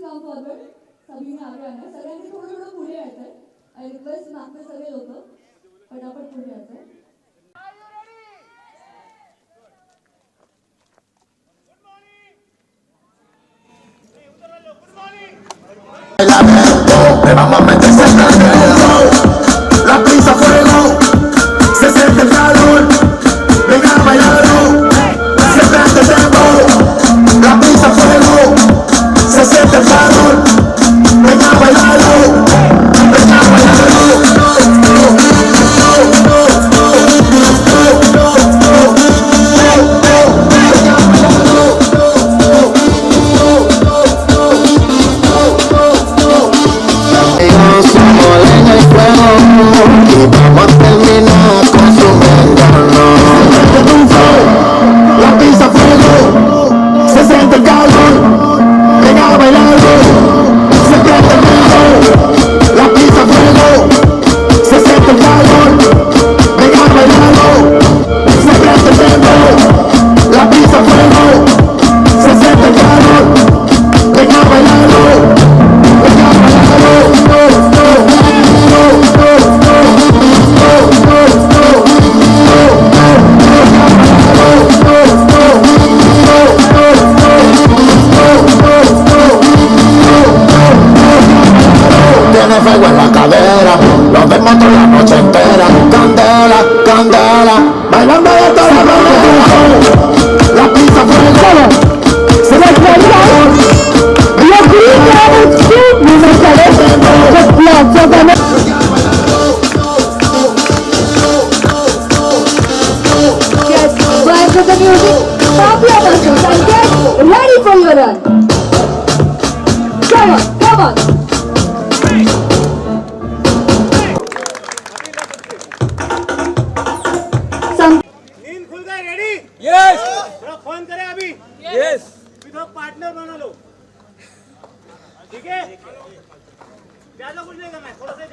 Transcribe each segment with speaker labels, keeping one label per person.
Speaker 1: Come forward. सगळीने आगे आना है. सगळ्यांनी थोडं थोडं पुढे यायचं आहे. आय रिक्वेस्ट मागचे सगळे लोक पटापट पुढे यायचं आहे.
Speaker 2: La prisa fuego, se siente el calor, venga a bailarlo, se prende el tempo. La prisa fuego, se siente el calor, venga a bailarlo, venga a bailarlo. Y vamos a terminar consumiéndonos. La pista fuego, se siente el calor, venga a bailarlo, se prende el tempo. La pista fuego, se siente el calor, venga a bailarlo, se prende el tempo. La pista fuego, se siente el calor, venga a bailarlo, venga a bailarlo. Tiene fuego en la cadera, lo vemos toda la noche entera. Candela, candela, bailando de toda la noche. La pista fuego, se le cae.
Speaker 1: With the music, stop your muscles and get ready for your run. Come on, come on.
Speaker 3: नींद खुल गए ready
Speaker 4: yes
Speaker 3: थोड़ा phone करें अभी
Speaker 4: yes
Speaker 3: with partner बना लो ठीक है ज्यादा कुछ नहीं करना है थोड़ा सा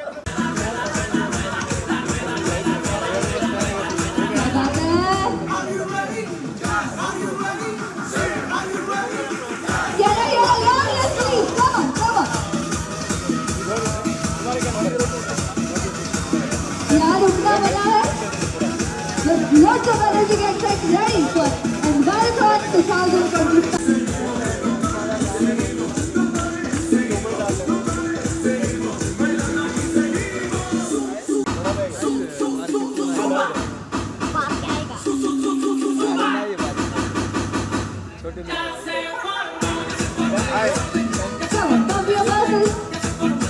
Speaker 1: Lots of energy get ready for Marathon 2025. Come on, pump your muscles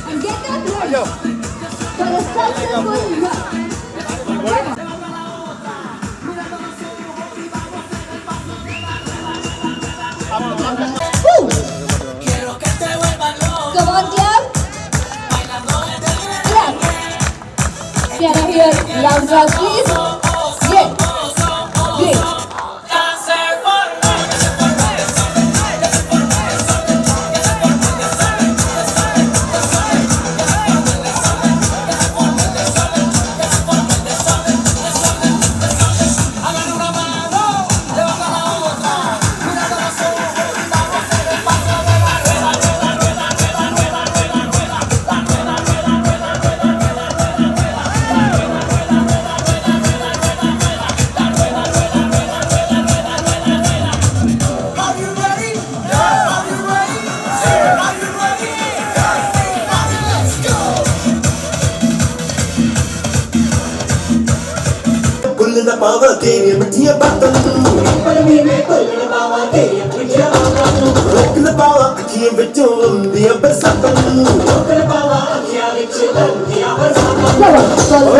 Speaker 1: and get that ready for a successful run. Come on. Come on, clap. Clap. Can I hear loud applause, please? Great. Great.
Speaker 2: Pulling up all the day, but you're about to pulling up all the day, but you're about to rocking the power, I can't be doing the upper side. Rocking the power, I can't be doing the upper side.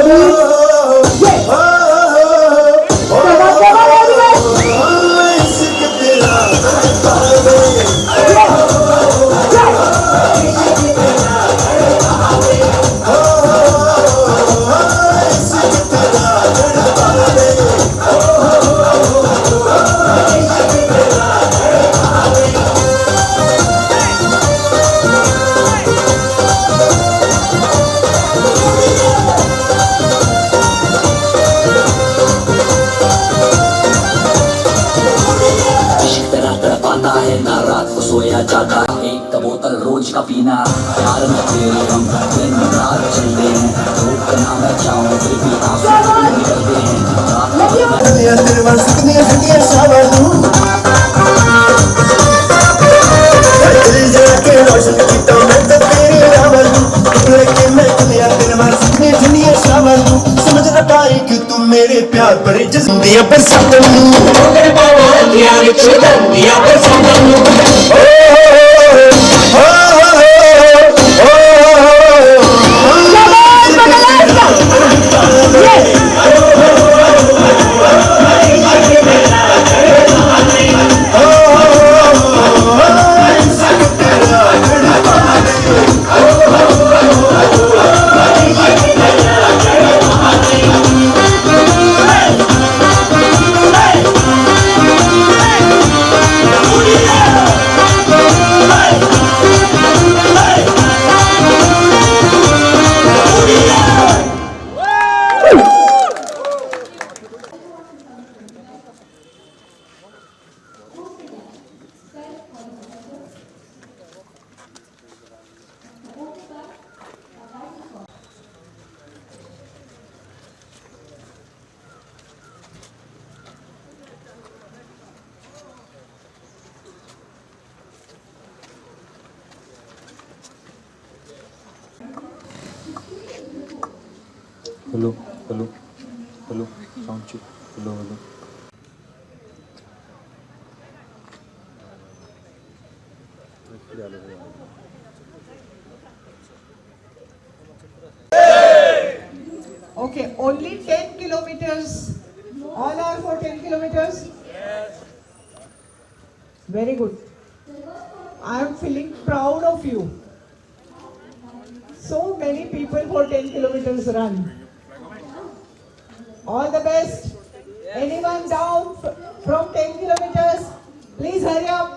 Speaker 2: ਮੈਂ ਸੁਣੀਆਂ ਸੁਣੀਆਂ ਸ਼ਾਮਾਂ ਨੂੰ ਦਿਲ ਜਲਾ ਕੇ ਰੋਸ਼ਨ ਕੀਤਾ ਮੈਂ ਤਾਂ ਤੇਰੇ ਨਾਮ ਨੂੰ लेके मैं दुनिया दिन मैं सुनने दुनिया शाम ਨੂੰ समझ ना पाई कि तू मेरे प्यार पर जिंदियां बरसात ਨੂੰ तेरे बावलियां विच दंदियां बरसात ਨੂੰ
Speaker 4: hello hello hello sound check hello hello
Speaker 5: Okay, only 10 kilometers. All are for 10 kilometers? Yes. Very good. I am feeling proud of you. So many people for 10 kilometers run. All the best. Anyone down from 10 kilometers? Please hurry up.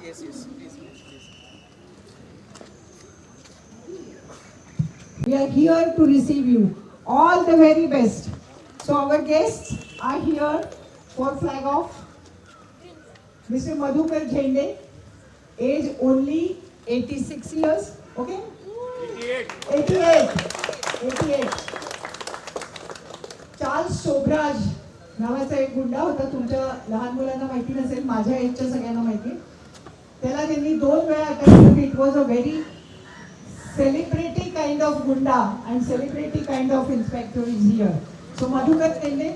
Speaker 3: Yes, please.
Speaker 5: We are here to receive you. All the very best. So our guests are here for flag off. Mr. Madhukar Jhende, age only 86 years. Okay? 88. Charles Sobhraj नावाचा एक गुंडा होता, तुमच्या लहान मुलांना माहिती नसेल, माझ्या एजच्या सगळ्यांना माहिती. त्याला त्यांनी 2 वेळा अटक केली. It was a very celebrity kind of goonda and celebrity kind of inspector is here. So Madhukar Zende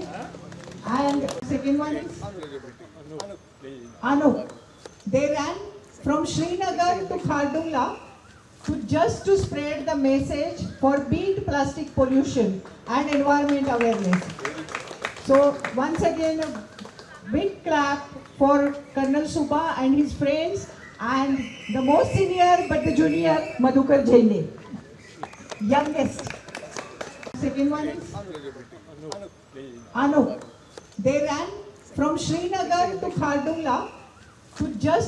Speaker 5: and second one is Anup. They ran from Srinagar to Khardungla to spread the message for beat plastic pollution and environment awareness. So once again a big clap for Colonel Subha and his friends and the most senior but the junior Madhukar Jhende, youngest. Second one is Anup. They ran from Srinagar to Khardungla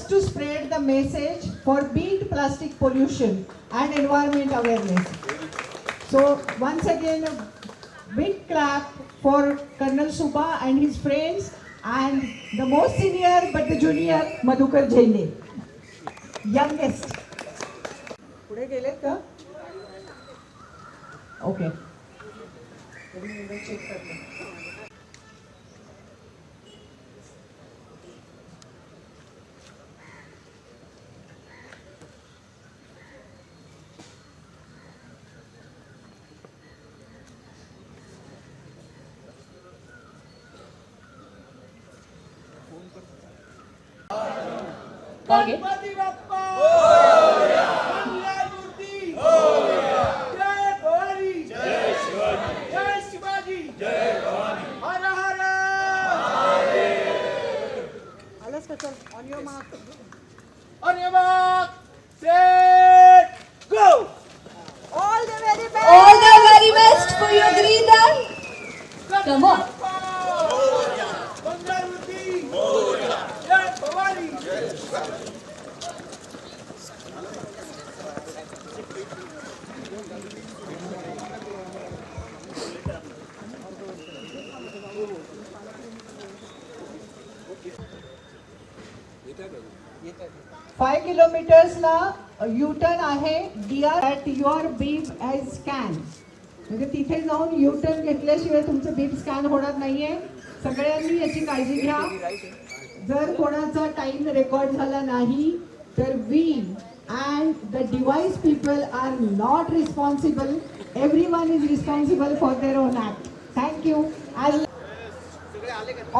Speaker 5: to spread the message for beat plastic pollution and environment awareness. So once again a big clap for Colonel Subha and his friends and the most senior but the junior Madhukar Jhende, youngest. पुढे गेलेत का? Okay. Check करते.
Speaker 3: 5 गणपती बाप्पा मोरया, मंगलमूर्ती मोरया, जय भवानी जय शिवाजी, जय शिवाजी जय भवानी, हर हर महादेव.
Speaker 5: आलास का? चल, on your mark.
Speaker 3: On your mark, set, go.
Speaker 5: All the very best.
Speaker 1: All the very best for your green run. Come on.
Speaker 3: Mangalmurti Morya, जय भवानी जय शिवाजी.
Speaker 5: 5 किलोमीटर्सला U-turn आहे. Dear at your beep has scan. म्हणजे तिथे जाऊन U-turn घेतल्याशिवाय तुमचं बीप स्कॅन होणार नाहीये. सगळ्यांनी याची काळजी घ्या. जर कोणाचा टाइम रेकॉर्ड झाला नाही तर we and the device people are not responsible. Everyone is responsible for their own act. Thank you.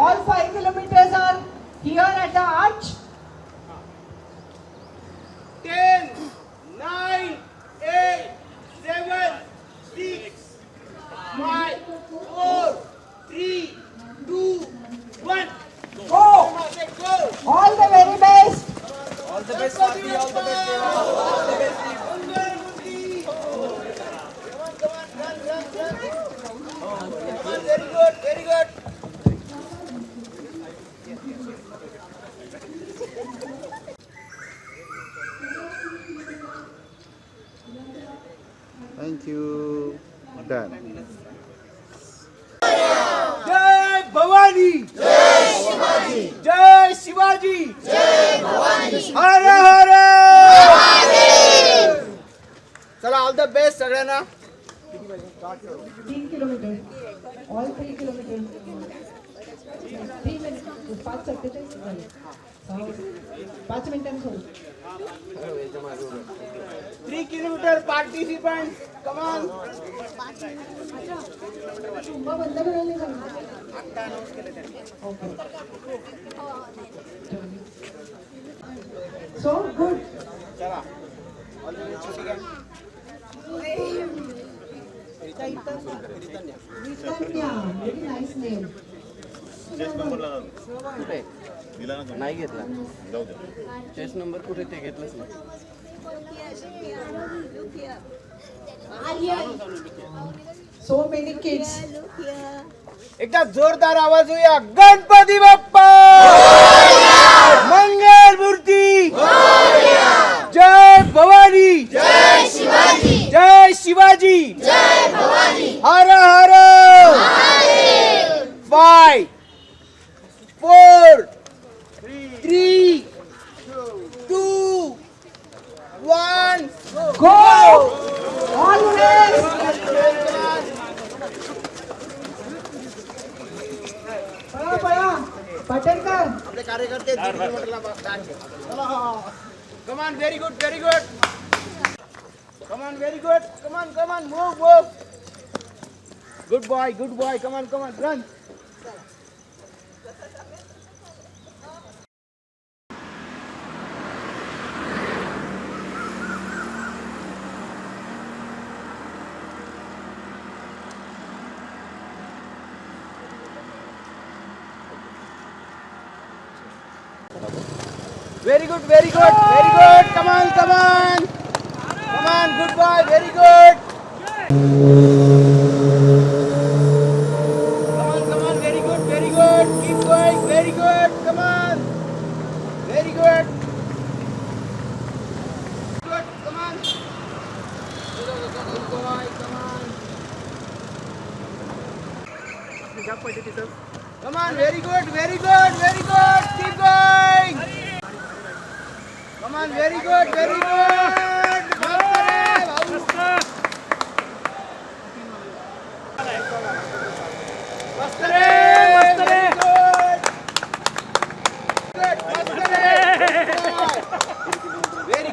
Speaker 5: All 5 kilometers are here at the arch.
Speaker 3: 10, 9, 8, 7, 6, 5, 4, 3, 2, 1.
Speaker 5: Go!
Speaker 3: Let's go.
Speaker 5: All the very best.
Speaker 3: All the best, Swati. All the best, Deva. All the best. Come on, run. Come on, very good, very good.
Speaker 6: Thank you. Done.
Speaker 3: जय भवानी, जय शिवाजी, जय शिवाजी, जय भवानी, हर हर महादेव. चला, all the best सगळ्यांना.
Speaker 5: 3 kilometers. All 3 kilometers. 3 minutes. 5:47 झाले. 5 मिनिटांनी सोडू.
Speaker 3: 3 kilometer participants, come on.
Speaker 5: चुंबा बंद करायला सांगितलं. Okay. So good.
Speaker 3: चला, all the best, छोटी gang.
Speaker 5: Ritanya, very nice name.
Speaker 7: नाही घेतला. चेस नंबर कुठे ते घेतलंच नाही.
Speaker 5: So many kids.
Speaker 3: एकदा जोरदार आवाज होऊया. गणपती बाप्पा, मंगल मूर्ती, जय भवानी, जय शिवाजी, जय शिवाजी, जय भवानी, हर हर महादेव. 5, 4, 3, 2, 1,
Speaker 5: Go! Always! पळा पळा पाटणकर.
Speaker 3: आपले कार्यकर्ते come on, very good, very good. Come on, very good. Come on, move. Good boy. Come on, run. Very good. Come on. Good boy. Very good. Come on. Very good. Keep going. Very good. Come on. Very good. Good. Come on. Good boy. Come on. Come on. Very good. Keep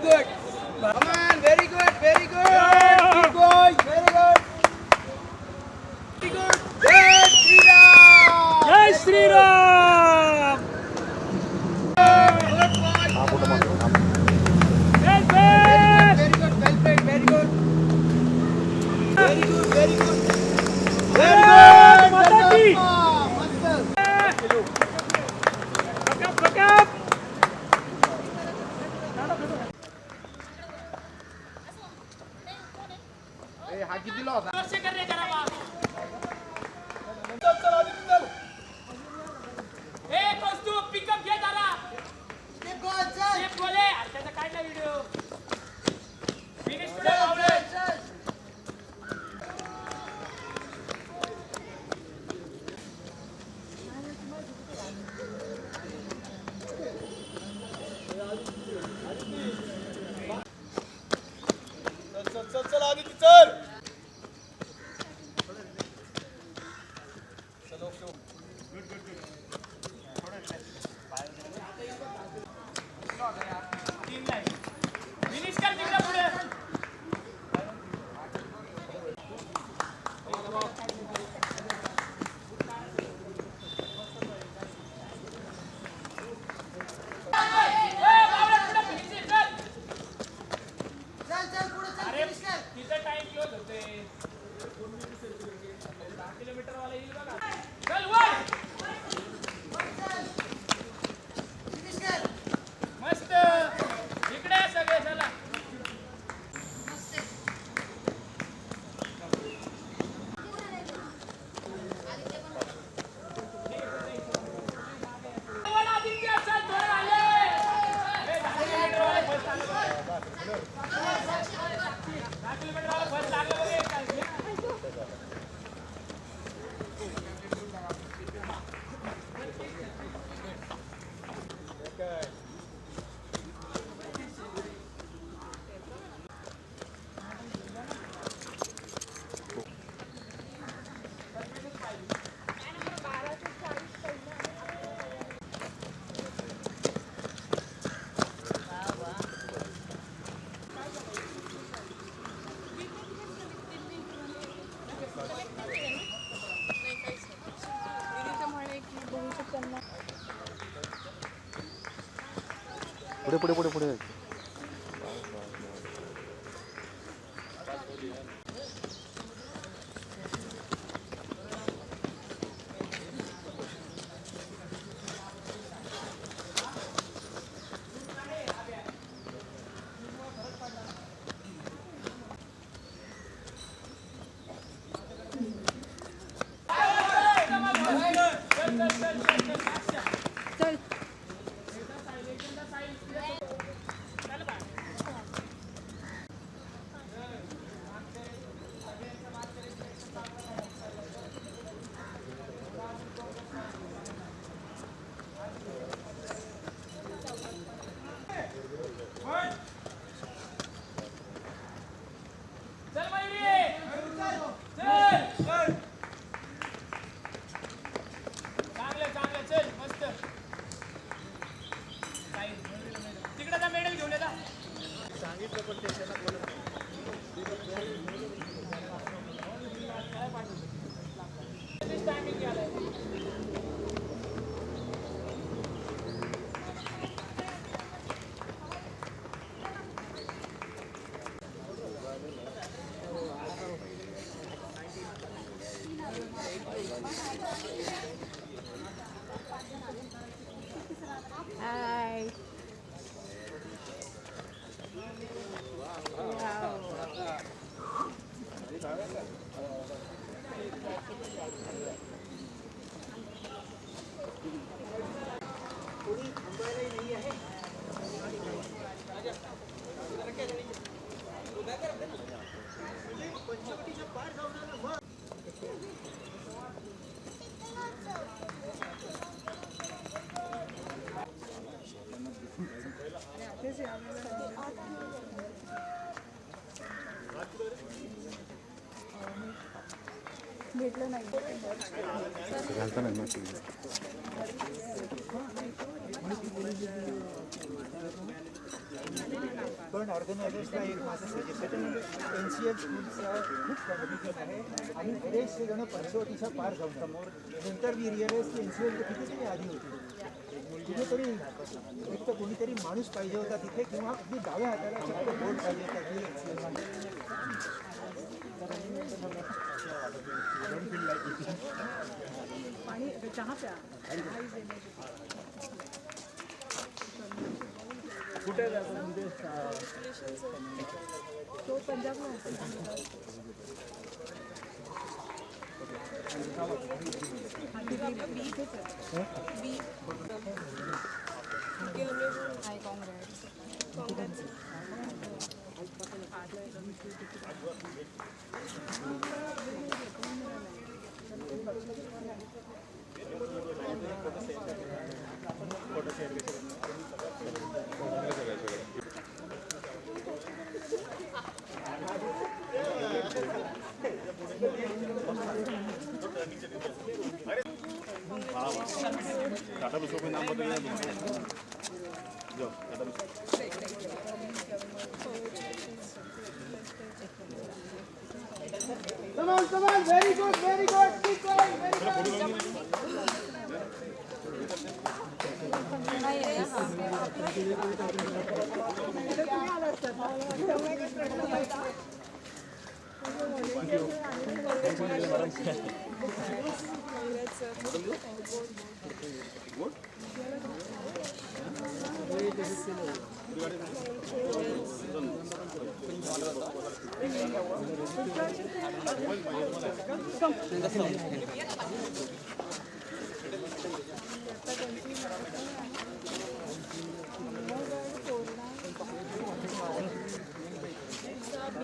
Speaker 3: going. Come on, very good. Very good. Come on, very good. Keep going. Very good. Jai Shri Ram. Good boy. Very good. हा कितीला होता?
Speaker 8: एक वस्तू pickup घे जरा. Step बोले. अरे त्याचा काढला व्हिडिओ. फिनिश पुढे लावले. अरे तिथं टाइम क्लोज होते 10 किलोमीटर वाला येईल बघा चल वर मस्त इकडे सगळे चला आदित्य चल थोडं आले 10 किलोमीटर वाला फर्स्ट आलं बघा 10 किलोमीटर वाला फर्स्ट लागलं बघा
Speaker 4: पुढे पुढे पुढे पुढे चल मयुरी चल चांगलं चांगलं चल मस्त तिकडे जा मेडल घेऊन येता सांगितलं पण त्याच्याला टायमिंग आलाय
Speaker 1: Hi. भेटलं नाही
Speaker 4: घालता नाही ना
Speaker 3: पण ऑर्गनायझर्सला एक माझं सजेशन NCL स्कूलचं खूप कॉम्पिटिशन आहे आणि बरेचसे जण पंचवटीच्या पार जाऊन समोर नंतर मी रिअलाइज की NCL कितीतरी आधी होती कुठेतरी एक तर कोणीतरी माणूस पाहिजे होता तिथे किंवा अगदी डाव्या हाताला फक्त बोर्ड पाहिजे होता की
Speaker 5: पाणी चहा प्या
Speaker 3: कुठे जातो
Speaker 5: तो पंजाबला
Speaker 6: टाटा बिस्कुट में नाम बताइए जो Tata
Speaker 3: Come on, come on! Very good, very good. Keep going. Very good.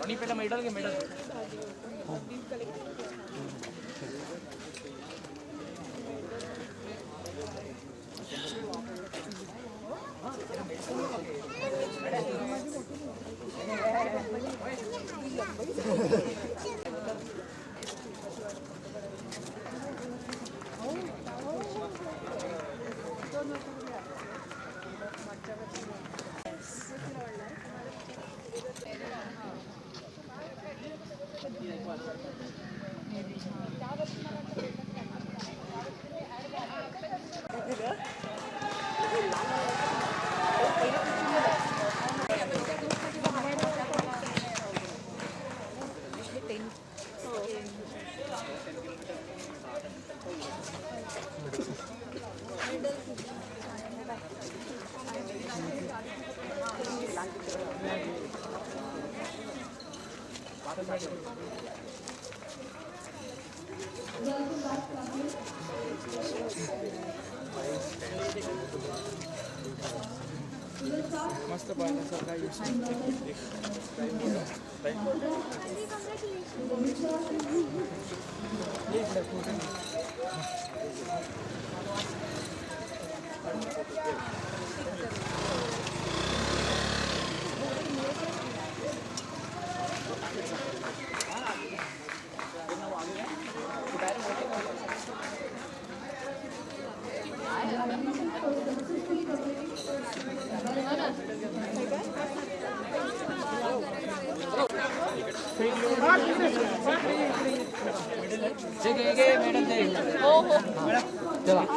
Speaker 8: आणि पहिला मेडल घे मेडल मस्त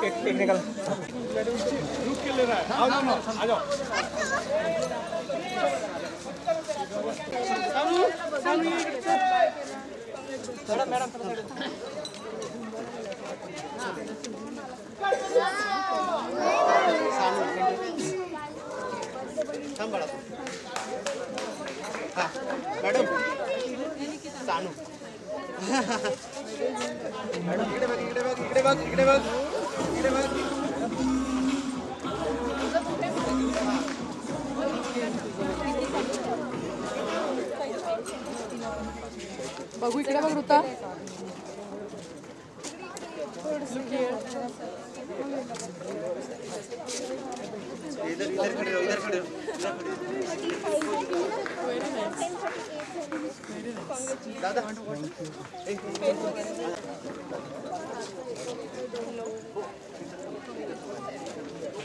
Speaker 8: टेक्निकल
Speaker 6: ग्रुप के ले रहा है आ जाओ
Speaker 7: मॅडम सानू मॅडम इकडे बघ इकडे बघ इकडे बघ इकडे बघ इकडे बघ
Speaker 9: बघू इकडे बघ ऋता
Speaker 7: इधर इधर खड़े रहो इधर खड़े रहो दादा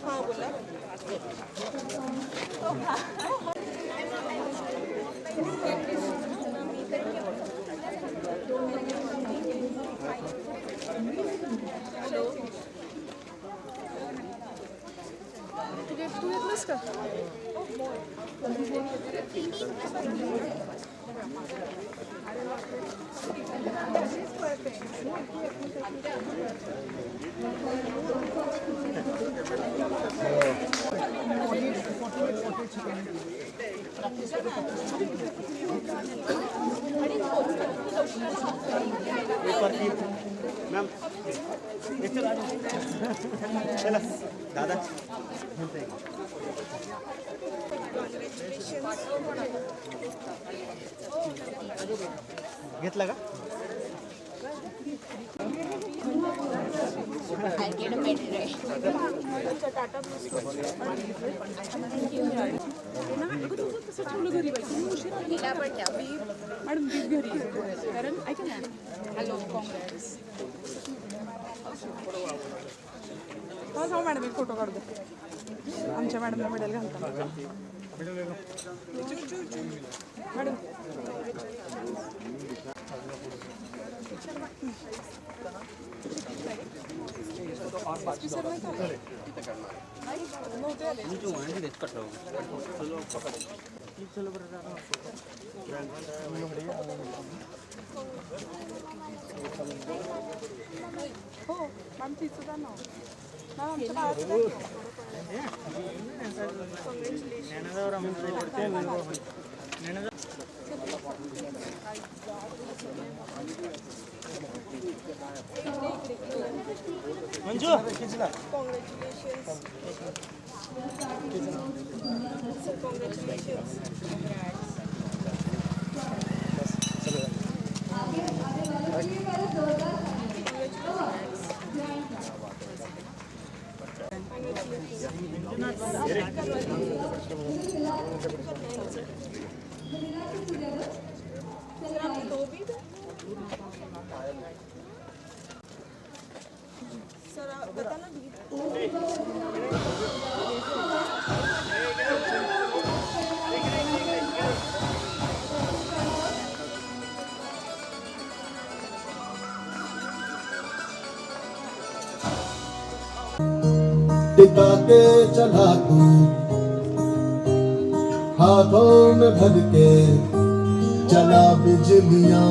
Speaker 7: हाँ बोला
Speaker 9: तू घेतलंस का
Speaker 7: मैम चला दादा घेतला का
Speaker 9: मॅडम दीप घरी कारण ऐका ना हॅलो काँग्रेस हा मॅडम एक फोटो काढू दे आमच्या मॅडमला मेडल घालता मॅडम हो मॅम तिचं तर नाव मॅम आमच्या बाळाचं
Speaker 2: टिका के चला तू हाथों में भर के चला बिजलियां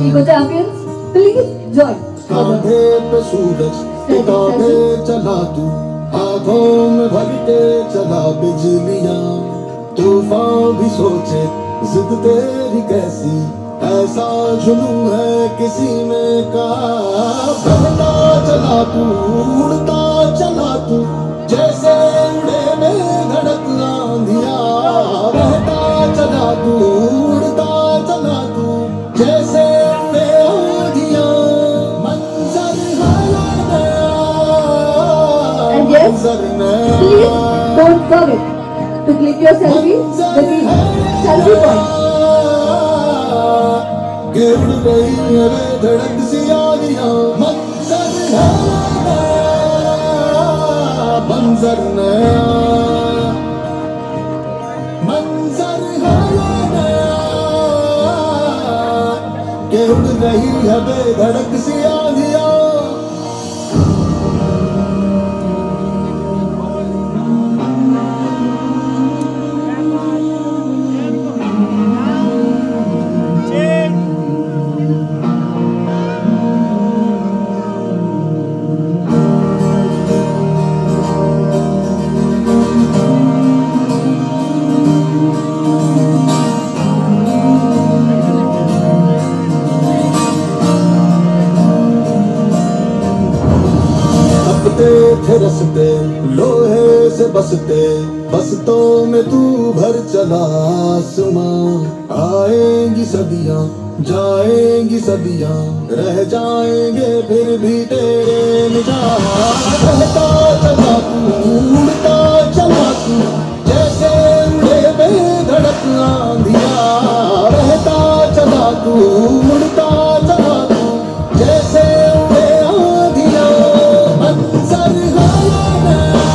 Speaker 1: Ego champions, please join.
Speaker 2: कांधे पे सूरज टिका के चला तू हाथों में भर के चला बिजलियां तूफान भी सोचे जिद तेरी कैसी ऐसा जुनून है किसी में का बहता चला तू उड़ता चला तू जैसे उड़े में धड़क आंधिया बहता चला तू उड़ता चला तू जैसे उड़े आंधिया मंजर है
Speaker 1: And yes, please don't forget to click your selfie with the selfie point.
Speaker 2: गिर गई है धड़क सी आलियां मंजर है मंजर नया मंजर है नया गिर गई है बेधड़क सी आलियां थे रसते लोहे से बसते बसतों में तू भर चला आसमां आएंगी सदियां जाएंगी सदियां रह जाएंगे फिर भी तेरे निगाह रहता चला तू उड़ता चला तू जैसे उड़े बेधड़क आंधिया रहता चला तू उड़ता चला तू जैसे उड़े आंधिया मंजर है नया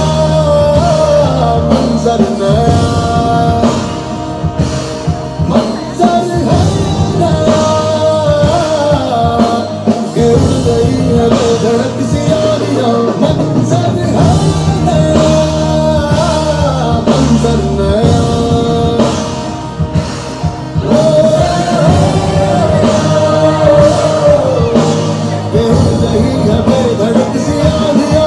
Speaker 2: मंजर नया मंजर है नया गिर गई है धड़क सी आलियां मंजर है नया मंजर नया गिर गई है बेधड़क सी आलियां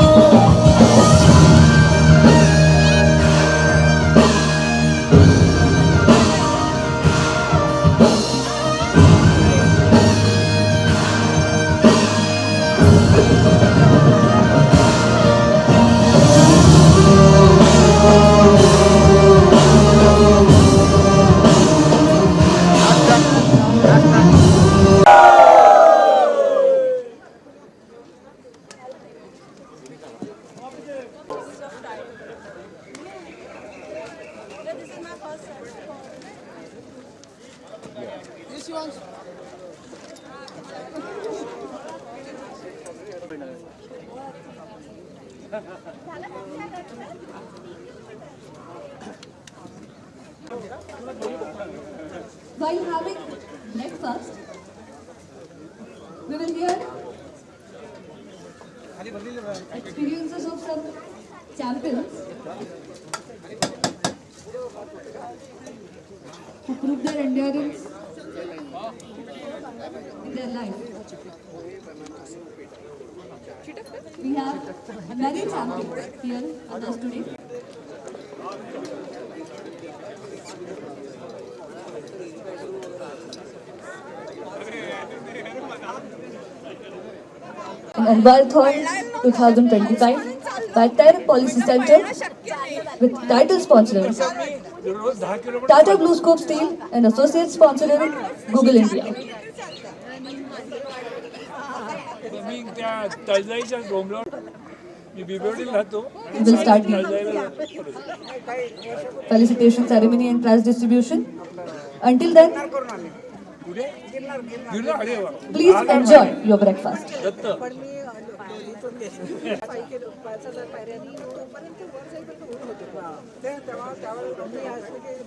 Speaker 1: While having breakfast, we will hear experiences of some champions who proved their endurance in their life. We have many champions here with us today. In Envirathon 2025 by Terra Policy Center with title sponsors Tata BlueScope Steel and associate sponsor Google India.
Speaker 6: मी त्या तळजाईच्या डोंगरावर मी बिबेवडीला राहतो.
Speaker 1: We will start the felicitation ceremony and prize distribution. Until then, please enjoy your breakfast.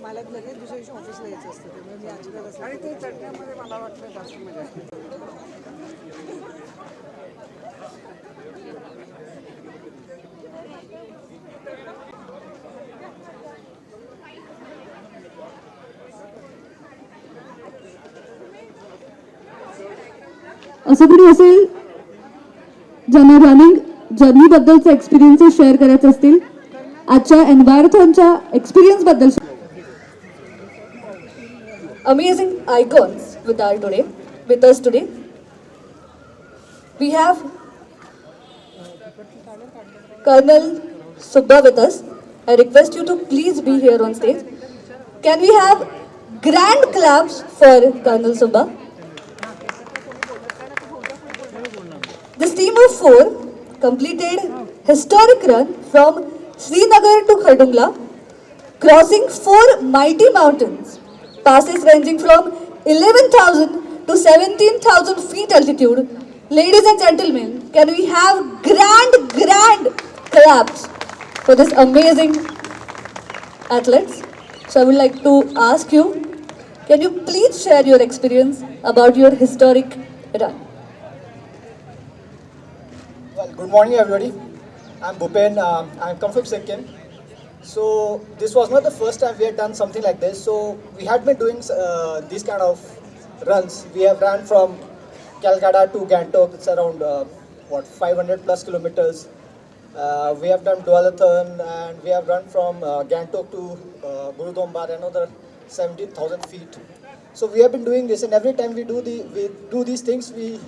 Speaker 9: मला लगेच दुसऱ्या दिवशी ऑफिसला यायचं असतं त्यामुळे मी अजिबात आणि ते चढण्यामध्ये मला वाटतं जास्त मजा
Speaker 1: असं कोणी असेल ज्यांना रनिंग जर्नीबद्दलचे एक्सपिरियन्सेस शेअर करायचे असतील आजच्या एन्व्हायरथॉनच्या एक्सपिरियन्सबद्दल. Amazing icons with us today. We have Colonel Subba with us. I request you to please be here on stage. Can we have grand claps for Colonel Subba? This team of 4 completed historic run from Srinagar to Khardungla, crossing 4 mighty mountains, passes ranging from 11,000 to 17,000 feet altitude. Ladies and gentlemen, can we have grand claps for this amazing athletes? So I would like to ask you, can you please share your experience about your historic run?
Speaker 10: Well, good morning everybody. I'm Bhupen. I'm come from Sikkim. So this was not the first time we had done something like this. So we had been doing these kind of runs. We have run from Calcutta to Gangtok. It's around 500 plus kilometers. We have done dualathon and we have run from Gangtok to Gurudhombar, another 17,000 feet. So we have been doing this, and every time we do these things, we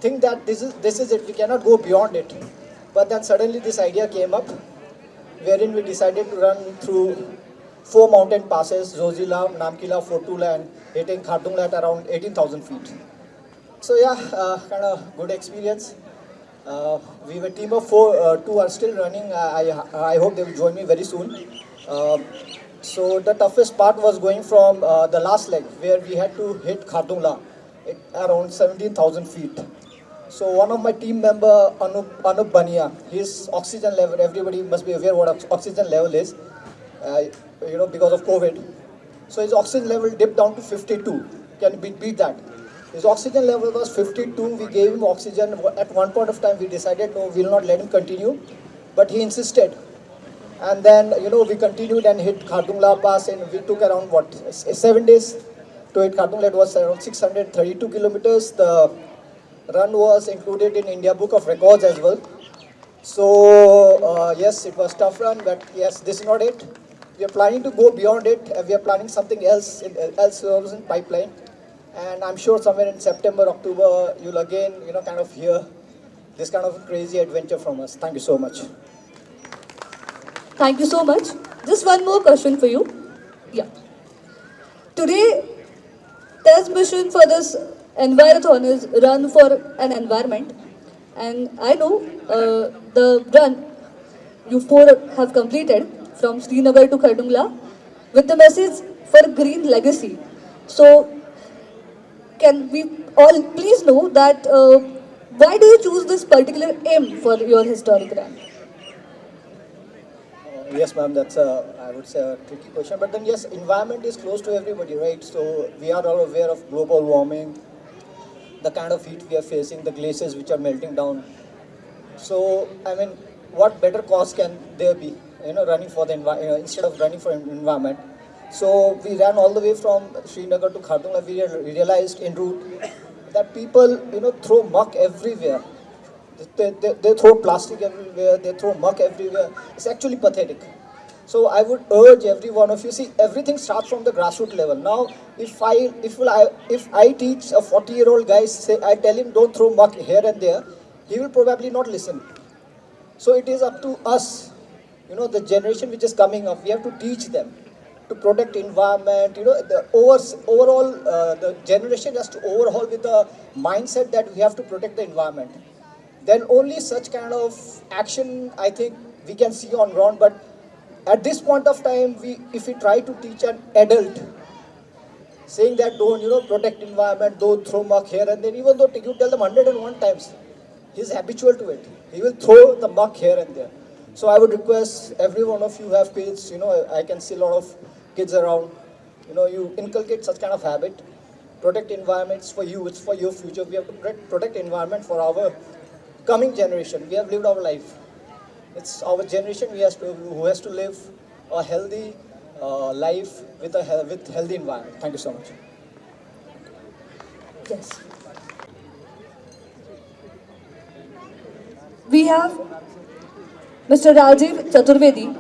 Speaker 10: think that this is it. We cannot go beyond it. But then suddenly this idea came up, wherein we decided to run through 4 mountain passes: Zojila, Namkila, Fortula, and hitting Khardungla at around 18,000 feet. So yeah, kind of good experience. We were a team of 4, 2 are still running. I hope they will join me very soon. So the toughest part was going from the last leg, where we had to hit Khardungla at around 17,000 feet. So one of my team member, Anup Bania, his oxygen level, everybody must be aware what oxygen level is, because of COVID. So his oxygen level dipped down to 52. Can we beat that? His oxygen level was 52. We gave him oxygen. At one point of time, we decided, no, we will not let him continue. But he insisted. And then, we continued and hit Khardungla Pass, and we took around, 7 days to hit Khardungla. It was around 632 kilometers. The run was included in India Book of Records as well. So yes, it was tough run, but yes, this is not it. We are planning to go beyond it. We are planning something else in pipeline, and I'm sure somewhere in September, October, you'll again kind of hear this kind of crazy adventure from us. Thank you so much.
Speaker 1: Thank you so much. Just one more question for you. Yeah. Today, TES mission for this Envirathon is run for an environment, and I know the run you 4 have completed from Srinagar to Khardungla with the message for green legacy. So can we all please know that why do you choose this particular aim for your historic run?
Speaker 10: Yes, ma'am, that's I would say a tricky question. But then yes, environment is close to everybody, right? So we are all aware of global warming. the kind of heat we are facing, the glaciers which are melting down. So, I mean, what better cause can there be, running for the instead of running for environment? So we ran all the way from Srinagar to Khardungla. We realized en route that people, throw muck everywhere. They throw plastic everywhere. They throw muck everywhere. It's actually pathetic. So I would urge every one of you. See, everything starts from the grassroots level. Now, if I teach a 40-year-old guy, I tell him don't throw muck here and there, he will probably not listen. So it is up to us, the generation which is coming up. We have to teach them to protect environment. Overall, the generation has to overhaul with the mindset that we have to protect the environment. Then only such kind of action, I think, we can see on ground. But at this point of time, if we try to teach an adult, saying that don't, protect environment, don't throw muck here and then, even though you tell them 101 times, he's habitual to it. He will throw the muck here and there. So I would request every one of you who have kids, I can see a lot of kids around, you inculcate such kind of habit. Protect environments for you, it's for your future. We have to protect environment for our coming generation. We have lived our life. It's our generation who has to live a healthy life with healthy environment. Thank you so much.
Speaker 1: Yes. We have Mr. Rajiv Chaturvedi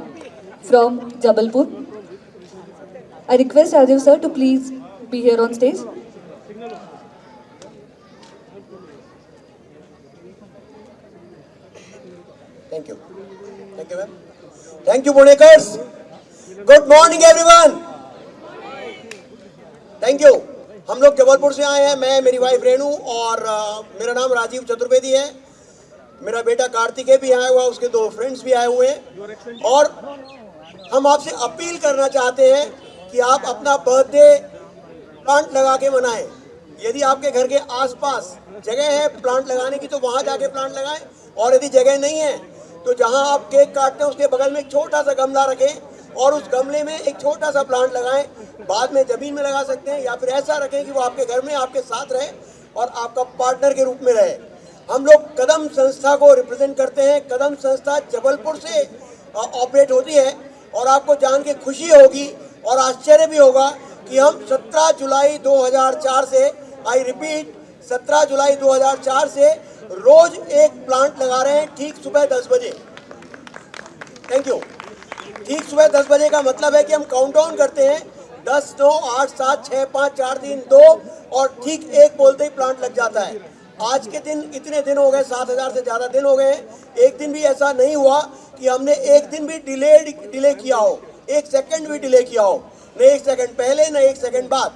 Speaker 1: from Jabalpur. I request Rajiv sir to please be here on stage.
Speaker 11: Thank you. Thank you, ma'am. Thank you, Punekars. Good morning, everyone. Thank you. हम लोग जबलपुर से आए हैं. मैं, मेरी wife Renu और मेरा नाम राजीव चतुर्वेदी है. मेरा बेटा कार्तिकेय भी आया हुआ, उसके 2 फ्रेंड्स भी आए हुए हैं. और हम आपसे अपील करना चाहते हैं कि आप अपना बर्थडे प्लांट लगा के मनाएं. यदि आपके घर के आसपास जगह है प्लांट लगाने की तो वहाँ जाके प्लांट लगाएं. और यदि जगह नहीं है तो जहाँ आप केक काटते हैं उसके बगल में एक छोटा सा गमला रखें और उस गमले में एक छोटा सा प्लांट लगाएं. बाद में ज़मीन में लगा सकते हैं या फिर ऐसा रखें कि वो आपके घर में आपके साथ रहे और आपका पार्टनर के रूप में रहे. हम लोग कदम संस्था को रिप्रेजेंट करते हैं. कदम संस्था जबलपुर से ऑपरेट होती है और आपको जान के खुशी होगी और आश्चर्य भी होगा कि हम 17 जुलाई 2004 से, आई रिपीट, 17 जुलाई 2004 से रोज एक प्लांट लगा रहे हैं ठीक सुबह 10 बजे. Thank you. ठीक सुबह 10 बजे का मतलब है कि हम काउंटडाउन करते हैं 10, 9, 8, 7, 6, 5, 4, 3, 2 और ठीक 1 बोलते ही प्लांट लग जाता है. आज के दिन इतने दिन हो गए, 7000 से ज़्यादा दिन हो गए. एक दिन भी ऐसा नहीं हुआ कि हमने एक दिन भी डिले किया हो, 1 सेकंड भी डिले किया हो. न 1 सेकंड पहले न 1 सेकंड बाद.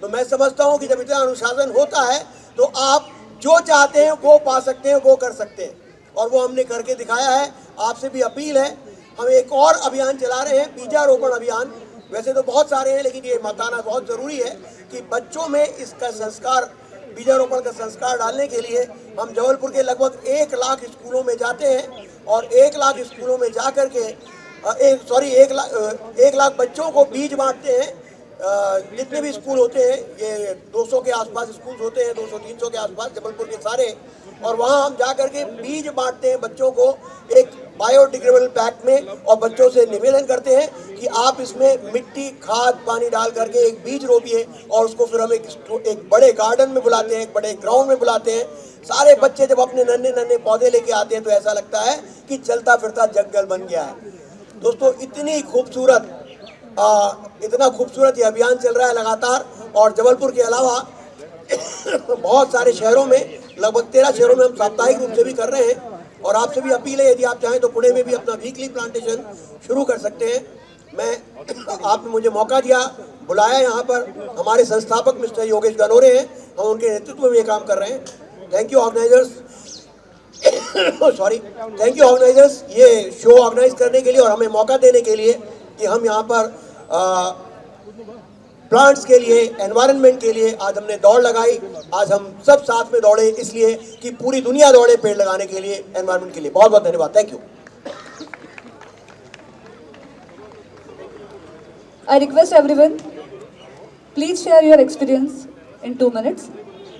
Speaker 11: तो मैं समझता हूँ कि जब इतना अनुशासन होता है तो आप जो चाहते हैं वो पा सकते हैं, वो कर सकते हैं. और वो हमने करके दिखाया है. आपसे भी अपील है, हम एक और अभियान चला रहे हैं, बीजारोपण अभियान. वैसे तो बहुत सारे हैं लेकिन ये बताना बहुत ज़रूरी है कि बच्चों में इसका संस्कार, बीजारोपण का संस्कार डालने के लिए हम जबलपुर के लगभग 1 लाख स्कूलों में जाते हैं और 1 लाख स्कूलों में जा कर के 1 लाख बच्चों को बीज बांटते हैं. जितने भी स्कूल होते हैं, ये 200 के आसपास स्कूल होते हैं, 200-300 के आसपास जबलपुर के सारे. और वहाँ हम जा कर के बीज बांटते हैं बच्चों को एक बायोडिग्रेडेबल पैक में और बच्चों से निवेदन करते हैं कि आप इसमें मिट्टी, खाद, पानी डाल करके एक बीज रोपिए. और उसको फिर हम एक बड़े गार्डन में बुलाते हैं, एक बड़े ग्राउंड में बुलाते हैं. सारे बच्चे जब अपने नन्हे पौधे लेके आते हैं तो ऐसा लगता है कि चलता फिरता जंगल बन गया है. दोस्तों, इतना खूबसूरत ये अभियान चल रहा है लगातार. और जबलपुर के अलावा बहुत सारे शहरों में, लगभग 13 शहरों में हम साप्ताहिक रूप से भी कर रहे हैं. और आपसे भी अपील है, यदि आप चाहें तो पुणे में भी अपना वीकली प्लांटेशन शुरू कर सकते हैं. आपने मुझे मौका दिया, बुलाया यहाँ पर. हमारे संस्थापक मिस्टर योगेश गनोरे हैं, हम उनके नेतृत्व में ये काम कर रहे हैं. Thank you organisers, thank you organisers ये शो ऑर्गेनाइज करने के लिए और हमें मौका देने के लिए कि हम यहाँ पर प्लांट्स के लिए, एनवायरनमेंट के लिए आज हमने दौड़ लगाई. आज हम सब साथ में दौड़े इसलिए कि पूरी दुनिया दौड़े पेड़ लगाने के लिए, एनवायरनमेंट के लिए. बहुत बहुत धन्यवाद. Thank you.
Speaker 1: I request everyone, please share your experience in 2 minutes.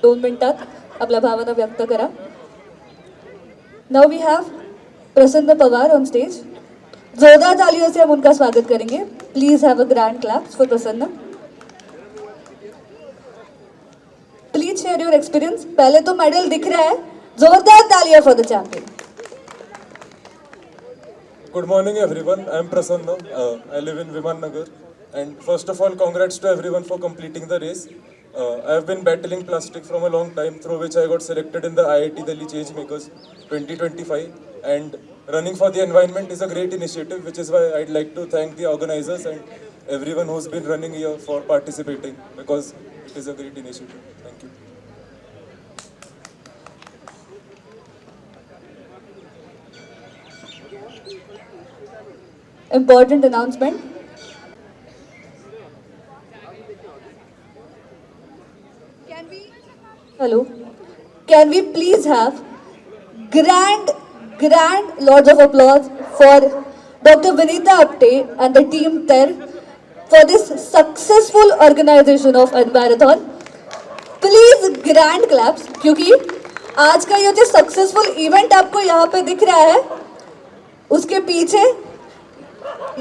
Speaker 1: 2 मिनटात आपल्या भावना व्यक्त करा. नाउ वी हैव प्रसन्न पवार ऑन स्टेज. जोरदार तालियों से हम उनका स्वागत करेंगे. Please have a grand claps for Prasanna. Please share your experience. पहले तो मेडल दिख रहा है. जोरदार तालियां for the champion.
Speaker 6: Good morning, everyone. I am Prasanna. I live in Viman Nagar. And first of all, congrats to everyone for completing the race. I have been battling plastic from a long time, through which I got selected in the IIT Delhi Changemakers 2025. And running for the environment is a great initiative, which is why I'd like to thank the organizers and everyone who's been running here for participating, because it is a great initiative. Thank you.
Speaker 1: Important announcement. Hello. Can we please have grand lots of applause for Dr. Vinita Apte and the team there for this successful organization of Envirathon. Please grand claps, क्योंकि आज का ये जो successful event आपको यहाँ पे दिख रहा है, उसके पीछे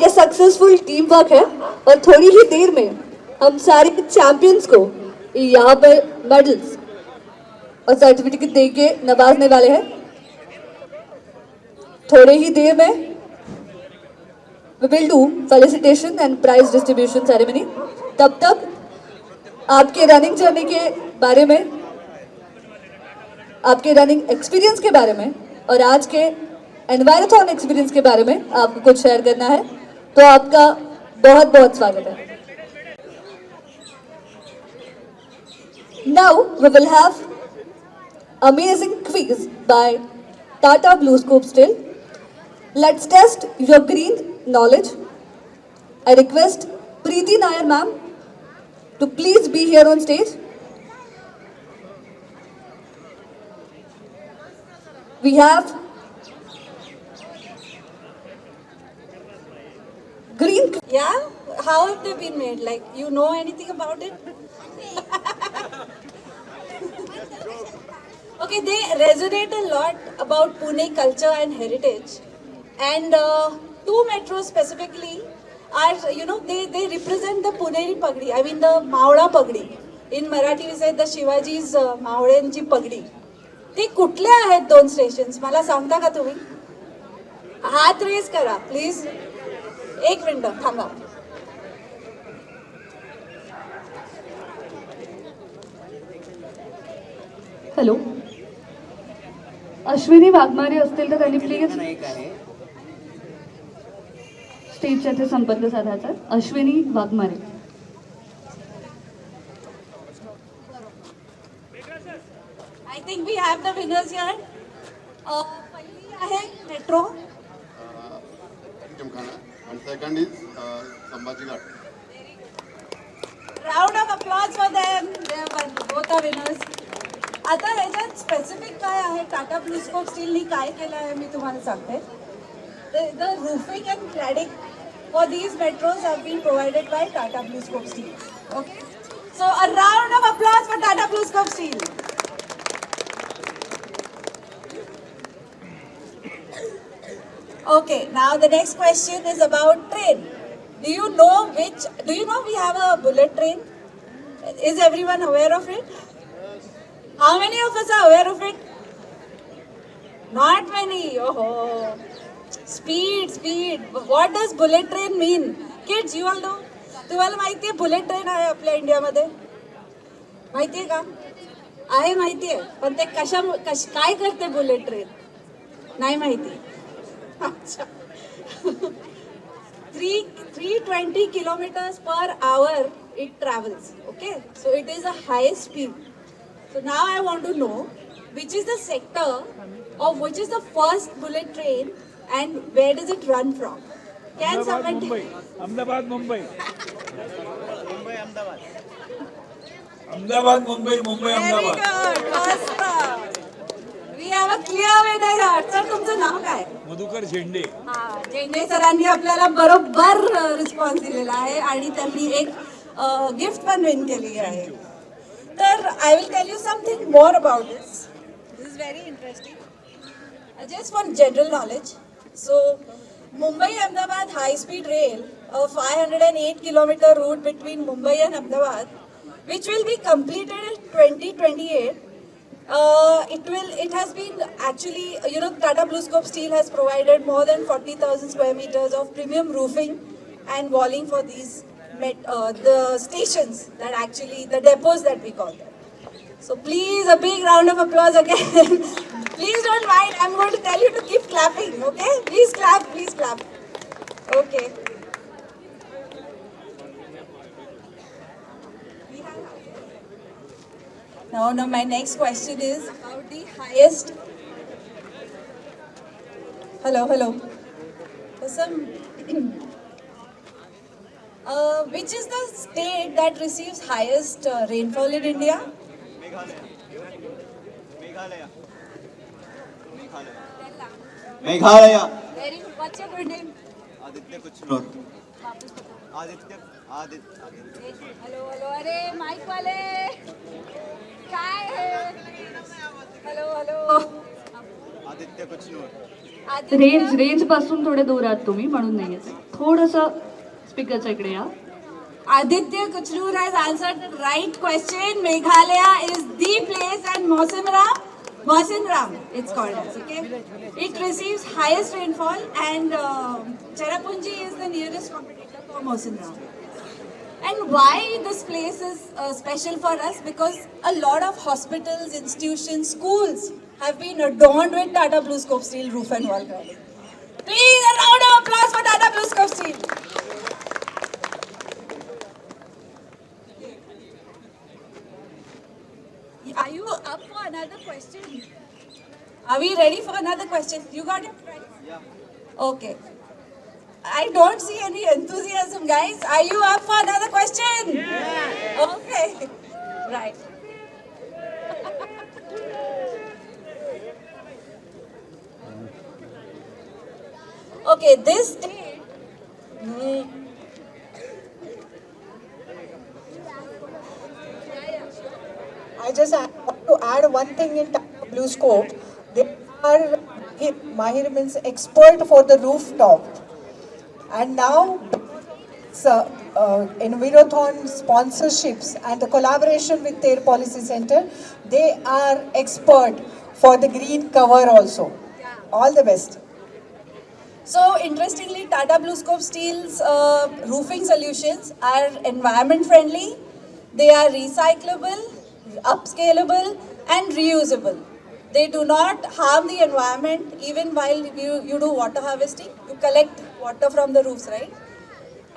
Speaker 1: ये सक्सेसफुल टीम वर्क है. और थोड़ी ही देर में हम सारे चैंपियंस को यहाँ पर मेडल्स और सर्टिफिकेट देके नवाजने वाले हैं. थोड़े ही देर में we will do felicitation and prize distribution ceremony. तब तक आपके रनिंग जर्नी के बारे में, आपके रनिंग एक्सपीरियंस के बारे में और आज के एनवायरथॉन एक्सपीरियंस के बारे में आपको कुछ शेयर करना है, तो आपका बहुत बहुत स्वागत है. Now we will have amazing quiz by Tata BlueScope Still. Let's test your green knowledge. I request Preeti Nair ma'am to please be here on stage. We have green.
Speaker 12: Yeah? How have they been made? Like, you know anything about it? Okay, they resonate a lot about Pune culture and heritage. And two metros specifically are, you know, they represent the Puneri Pagdi. I mean the Mavda Pagdi. In Marathi we say the Shivaji's Mavdenchi Pagdi. ते कुठले आहेत दोन stations मला सांगता का तुम्ही? हात race करा प्लीज. एक मिनिट थांबा.
Speaker 1: हॅलो, अश्विनी वाघमारे असतील तर त्यांनी प्लीज स्टेजच्या इथे संपर्क साधायचा. Ashwini Waghmare.
Speaker 12: I think we have the winners here. पहिली आहे metro.
Speaker 13: And second is Sambhaji Ghat.
Speaker 12: Round of applause for them. They have won. Both are winners. आता ह्याच्यात स्पेसिफिक काय आहे, टाटा ब्लूस्कोप स्टीलनी काय केलं आहे मी तुम्हाला सांगते. The roofing and cladding for these metros have been provided by Tata BlueScope Steel. Okay, so a round of applause for Tata BlueScope Steel. Okay, now the next question is about train. Do you know we have a bullet train? Is everyone aware of it? How many of us are aware of it? Not many. Oh, speed. What does bullet train mean? Kids, you all know? तुम्हाला माहिती आहे bullet train आहे आपल्या इंडियामध्ये? माहिती आहे का? आहे माहिती आहे, पण ते काय करते बुलेट ट्रेन? नाही माहिती. अच्छा. 320 kilometers per hour it travels. Okay, so it is a high speed. So now I want to know which is the sector of which is the first bullet train and where does it run from? Can someone tell me?
Speaker 6: Ahmedabad, Mumbai.
Speaker 12: Very good. First. We have a clear winner here. Sir, तुमचं नाव काय?
Speaker 6: मधुकर झेंडे.
Speaker 12: हां, झेंडे सरांनी आपल्याला बरोबर response दिलेला आहे आणि त्यांनी एक गिफ्ट पण विन केली आहे. Sir, I will tell you something more about this. This is very interesting. Just for general knowledge. So, Mumbai-Ahmedabad high-speed rail, a 508-kilometer route between Mumbai and Ahmedabad, which will be completed in 2028. It has been actually, Tata BlueScope Steel has provided more than 40,000 square meters of premium roofing and walling for these the stations that actually, the depots that we call them. So please, a big round of applause again. Please don't mind, I'm going to tell you to keep clapping, okay? Please clap, please clap. Okay. Now, my next question is about the highest. Hello. Which is the state that receives highest rainfall in India?
Speaker 14: Meghalaya.
Speaker 12: Very good. What's your good name?
Speaker 14: Aditya Kuchnor. Aditya.
Speaker 12: Hello. अरे mic वाले काय है? Hello.
Speaker 14: Aditya Kuchnor.
Speaker 1: Range पासून थोडे दूर आहात तुम्ही म्हणून नाहीये थोडंसं स्पीकरच्या इकडे या
Speaker 12: Aditya Kuchnur has answered the right question. Meghalaya is the place, and Mawsynram, it's called as, okay? It receives highest rainfall, and Cherrapunji is the nearest competitor for Mawsynram. And why this place is special for us? Because a lot of hospitals, institutions, schools have been adorned with Tata BlueScope Steel roof and wall cladding. Please, a round of applause for Tata BlueScope Steel. Are you up for another question? Are we ready for another question? You got it right?
Speaker 14: Yeah.
Speaker 12: Okay. I don't see any enthusiasm, guys. Are you up for another question? Yeah. Okay. Right. Okay, this state.
Speaker 5: I just want to add one thing in BlueScope. They are Mahir means expert for the rooftop, and now Envirothon sponsorships and the collaboration with their policy center, they are expert for the green cover also. All the best.
Speaker 12: So interestingly, Tata BlueScope Steel's roofing solutions are environment friendly. They are recyclable, upscalable, and reusable. They do not harm the environment even while you do water harvesting. You collect water from the roofs, right?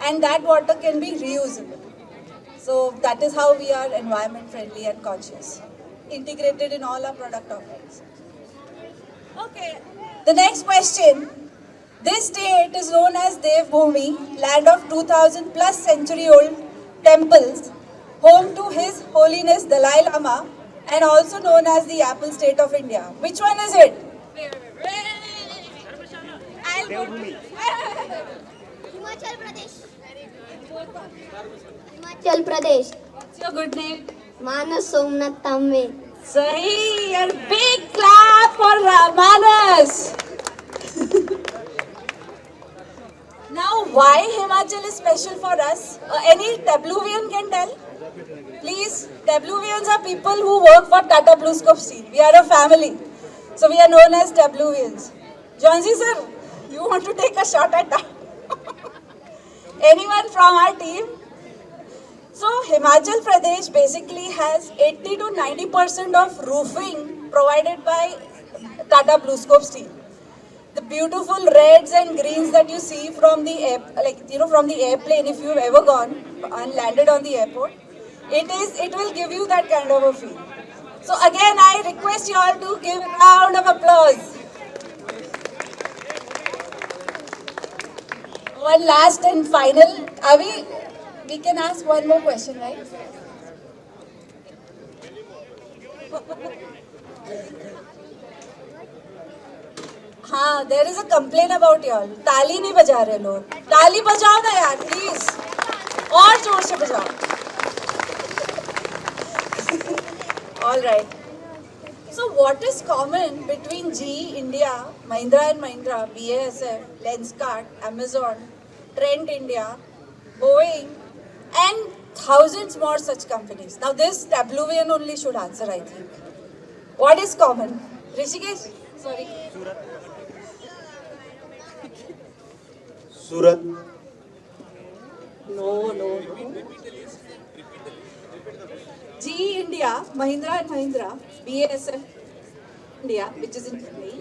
Speaker 12: And that water can be reusable. So that is how we are environment friendly and conscious. Integrated in all our product offerings. Okay, the next question. This state is known as Devbhoomi, land of 2000 plus century old temples, home to His Holiness Dalai Lama, and also known as the Apple State of India. Which one is it?
Speaker 15: Himachal Pradesh. Himachal Pradesh.
Speaker 12: What's your good name?
Speaker 15: Manas Somnath Tambe.
Speaker 12: Sahi, a big clap for Manas. Now, why Himachal is special for us? Any Tabluvian can tell? Please, Tabluvians are people who work for Tata BlueScope Steel. We are a family. So we are known as Tabluvians. Johnsy sir, you want to take a shot at that? Anyone from our team? So Himachal Pradesh basically has 80 to 90% of roofing provided by Tata BlueScope Steel. The beautiful reds and greens that you see from the from the airplane, if you've ever gone and landed on the airport, it will give you that kind of a feel. So again, I request you all to give a round of applause. One last and final. We can ask one more question, right? हाँ, there is a complaint about y'all. ताली नहीं बजा रहे लोग. ताली बजाओ ना यार, please. और जोर से बजाओ. All right. So what is common between GE India, Mahindra and Mahindra, BASF, Lenskart, Amazon, Trent India, Boeing, and thousands more such companies? Now this WVN only should answer, I think. What is common? Rishikesh? Sorry.
Speaker 11: Surat
Speaker 12: No. GE India, Mahindra and Mahindra, BASF India, which is in Chennai,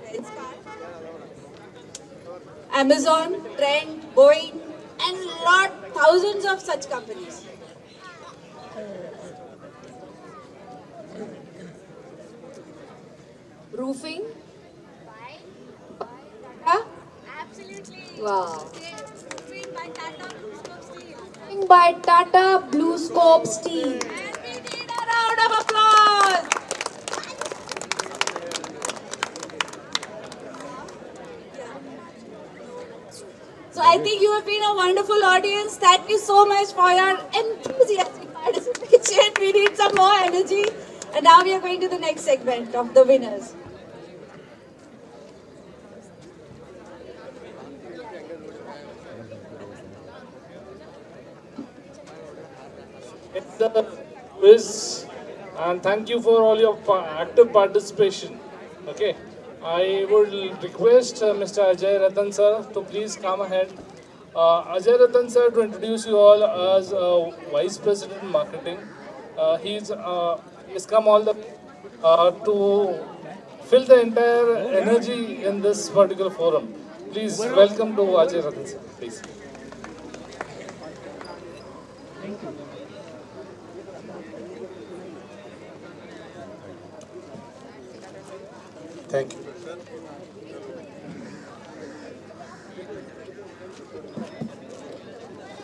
Speaker 12: Lenskart, Amazon, Trent, Boeing, and thousands of such companies. Roofing? Huh?
Speaker 15: Absolutely.
Speaker 12: Wow.
Speaker 15: By Tata Blue Scope Steel.
Speaker 12: And we need a round of applause. So I think you have been a wonderful audience. Thank you so much for your enthusiastic participation. We need some more energy. And now we are going to the next segment of the winners.
Speaker 16: The quiz, and thank you for all your active participation. Okay, I would request Mr. Ajay Ratan sir to please come ahead. Ajay Ratan sir, to introduce you all as Vice President Marketing. He's come all the to fill the entire energy in this particular forum. Please welcome to Ajay Ratan sir, please.
Speaker 17: Thank you.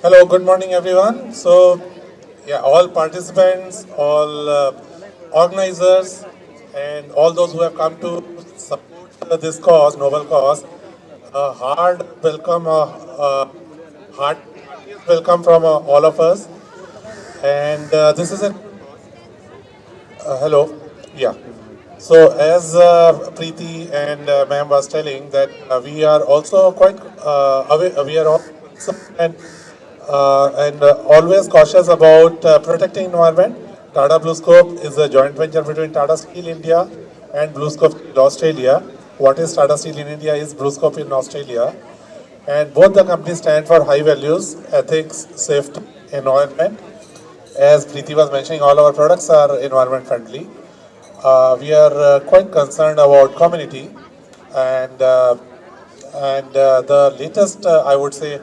Speaker 17: Hello, good morning everyone. So, yeah, all participants, all organizers, and all those who have come to support this cause, noble cause, hard welcome from all of us. And this is a hello, yeah. So as Preeti and ma'am was telling that we are also quite aware, we are also and always cautious about protecting environment. Tata BlueScope is a joint venture between Tata Steel India and BlueScope in Australia. What is Tata Steel in India is BlueScope in Australia. And both the companies stand for high values, ethics, safety, environment. As Preeti was mentioning, all our products are environment friendly. We are quite concerned about community, and the latest, I would say,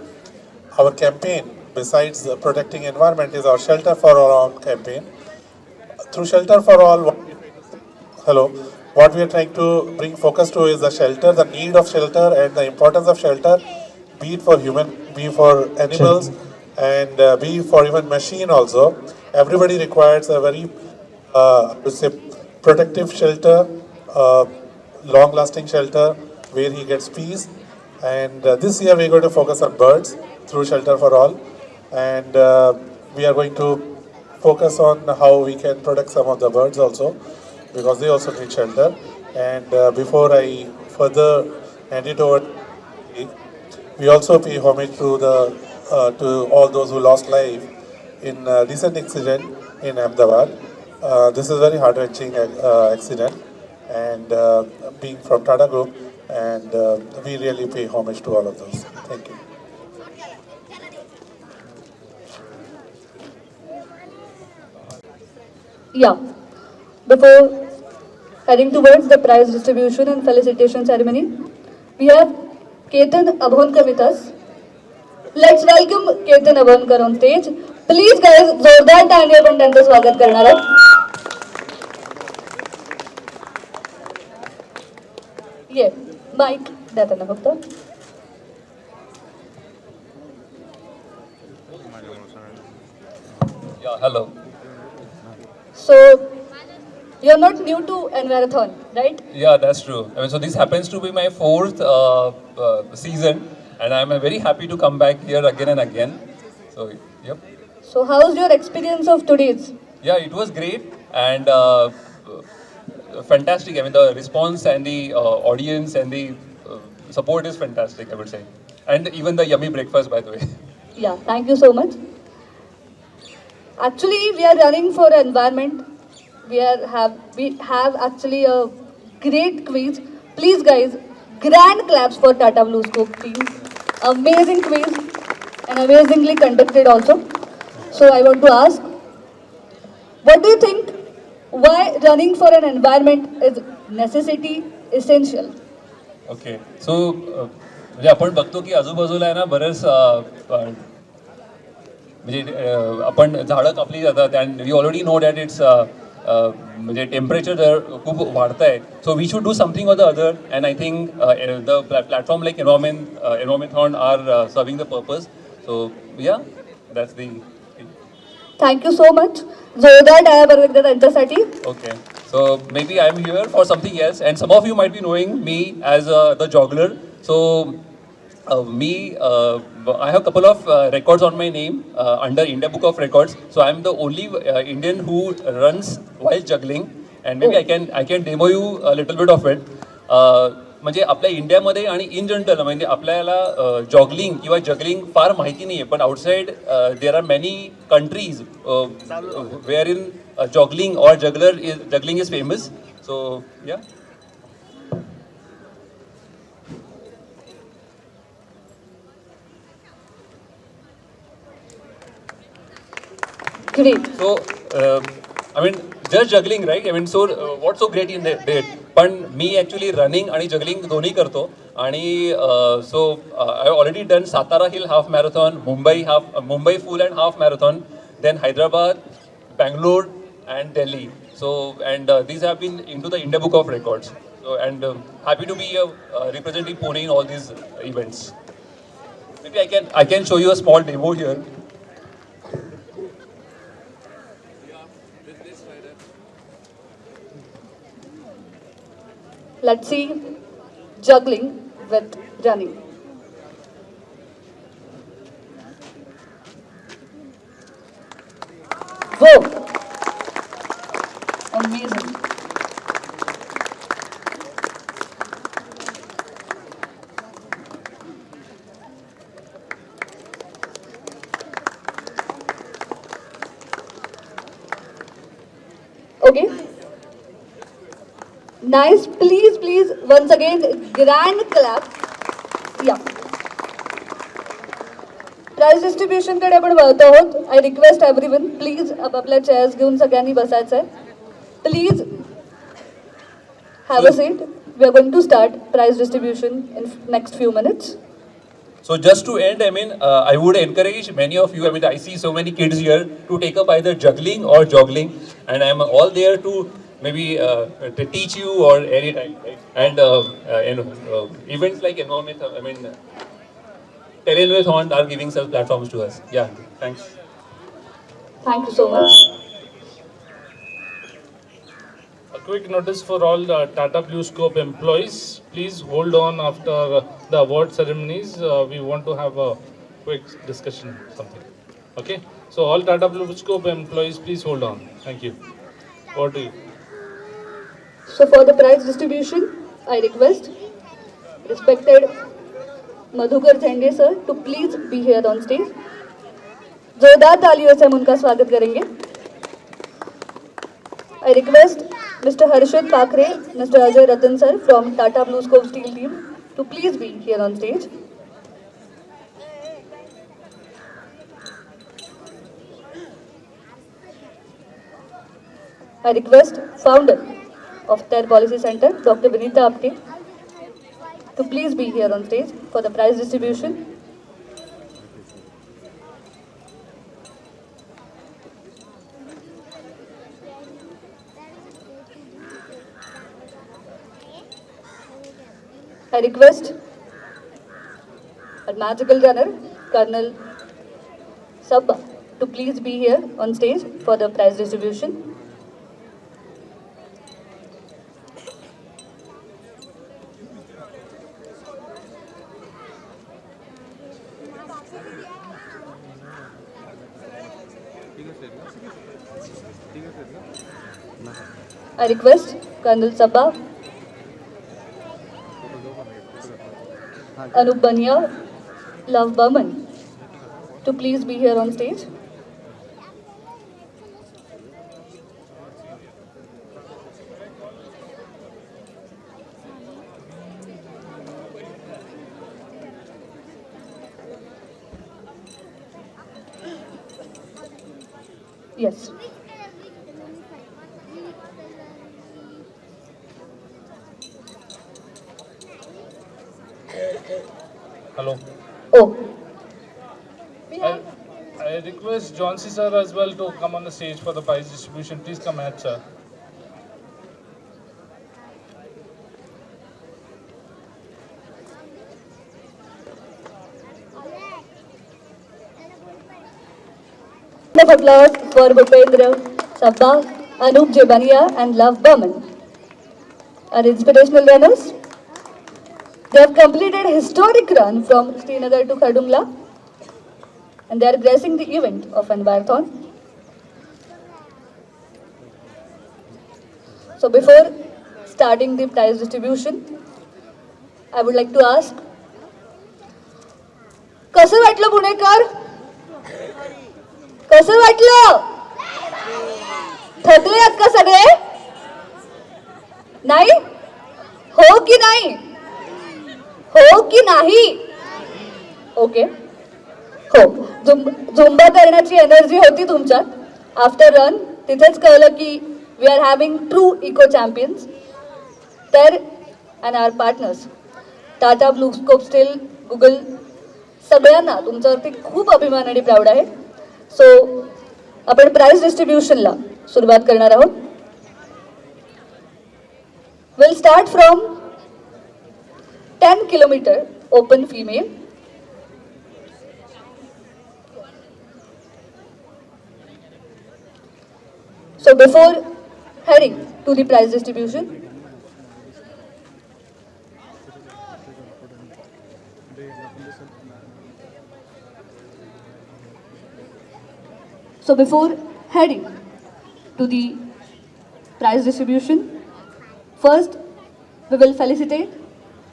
Speaker 17: our campaign, besides protecting environment, is our Shelter for All campaign. Through Shelter for All, what we are trying to bring focus to is the shelter, the need of shelter and the importance of shelter, be it for human, be it for animals, and be it for even machine also. Everybody requires a very, protective shelter, long-lasting shelter where he gets peace. And this year we are going to focus on birds through Shelter for All, and we are going to focus on how we can protect some of the birds also, because they also need shelter. And before I further hand it over, we also pay homage to the to all those who lost life in a recent accident in Ahmedabad. This is a very heart-wrenching accident, and being from Tata Group, and we really pay homage to all of those. Thank you.
Speaker 1: Yeah. Before heading towards the prize distribution and felicitation ceremony, we have Ketan Abhonkar with us. Let's welcome Ketan Abhonkar on stage. Please guys, जोरदार टाळ्या पण त्यांचं स्वागत करणार आहोत. ये mic द्या त्यांना फक्त.
Speaker 18: Yeah, hello.
Speaker 1: So, you're not new to Envirathon, right?
Speaker 18: Yeah, that's true. I mean, so this happens to be my fourth season, and I'm very happy to come back here again and again. So, yep.
Speaker 1: So, how's your experience of today's?
Speaker 18: Yeah, it was great. and fantastic. I mean, the response and the audience and the support is fantastic, I would say. And even the yummy breakfast, by the way.
Speaker 1: Yeah, thank you so much. Actually, we are running for environment. We have actually a great quiz. Please, guys, grand claps for Tata Blue Scope team. Amazing quiz and amazingly conducted also. So I want to ask, what do you think? Why running for an environment is necessity, essential?
Speaker 18: Okay so म्हणजे आपण बघतो की आजूबाजूला आहे ना बरेच म्हणजे आपण झाडं कापली जातात and we already know that it's म्हणजे टेम्परेचर जर खूप वाढत आहे so we should do something or the other and I think the platform like environment are serving the purpose so yeah that's the
Speaker 1: thank you so much जोरदार टाळ्या बरोबर त्यांच्यासाठी
Speaker 18: Okay, so maybe I'm here for something else, and some of you might be knowing me as the juggler. So I have a couple of records on my name under India Book of Records. So I'm the only Indian who runs while juggling, and maybe I can demo you a little bit of it. म्हणजे आपल्या इंडियामध्ये आणि in general म्हणजे आपल्याला जॉगलिंग किंवा juggling फार माहिती नाही आहे पण outside there are many countries where in juggling और जगलिंग इज फेमस सो या
Speaker 1: Great.
Speaker 18: So, I mean, just juggling, right? I mean, so what's so great in that? पण मी ॲक्च्युली रनिंग आणि जगलिंग दोन्ही करतो आणि so I already done Satara hill half marathon Mumbai full and half marathon then Hyderabad Bangalore and Delhi so and these have been in to the India book of records so and happy to be representing Pune in all these events maybe I can show you a small demo here.
Speaker 1: Let's see juggling with running. Whoa! Amazing. Okay. Nice. Please, once again, grand clap. Yeah. Prize distribution कडे आपण वळत आहोत. I request everyone please आपापल्या chairs घेऊन सगळ्यांनी बसायचं आहे. Please have a seat. We are going to start prize distribution in next few minutes.
Speaker 18: So just to end, I mean, I would encourage many of you, I mean, I see so many kids here to take up either juggling or joggling, and I'm all there to maybe to teach you or anytime. And events like Environment, I mean, Terrainwathon are giving such platforms to us. Yeah, thanks.
Speaker 1: Thank you so much.
Speaker 16: A quick notice for all Tata BlueScope employees. Please hold on after the award ceremonies. We want to have a quick discussion, something. Okay? So all Tata BlueScope employees, please hold on. Thank you. Over to you.
Speaker 1: So for the prize distribution, I request respected Madhukar Thende sir to please be here on stage. जोरदार तालियों से हम उनका स्वागत करेंगे. I request Mr. Harshit Pakre, Mr. Ajay Ratan sir from Tata BlueScope Steel team to please be here on stage. I request founder of TER Policy Center, Dr. Vinita Apte, to please be here on stage for the prize distribution. I request our magical runner, Colonel Sabba, to please be here on stage for the prize distribution. I request Colonel Sabha, Anup Bania, Love Burman to please be here on stage. Yes.
Speaker 16: Hello.
Speaker 1: Oh.
Speaker 16: I request Johnsy sir as well to come on the stage for the prize distribution. Please come ahead, sir.
Speaker 1: Of applause for Bhupendra Sabha, Anup Jebania and Love Burman. Our inspirational runners. They have completed a historic run from Srinagar to Khardungla and they are gracing the event of Envirothon. So before starting the prize distribution, I would like to ask, कसं वाटलं पुणेकर? कसं वाटलं? थकले आहात का सगळे? नाही? हो की नाही? हो की नाही? ओके. हो. झुंबा करण्याची एनर्जी होती तुमच्यात. आफ्टर रन तिथेच कळलं की we are having true eco champions. तर and our partners Tata BlueScope steel, Google, सगळ्यांना तुमच्यावरती खूप अभिमान आणि प्राऊड आहे. सो आपण प्राइज डिस्ट्रीब्यूशनला सुरुवात करणार आहोत. Will start from 10 kilometer open female. So before heading to the prize distribution, first we will felicitate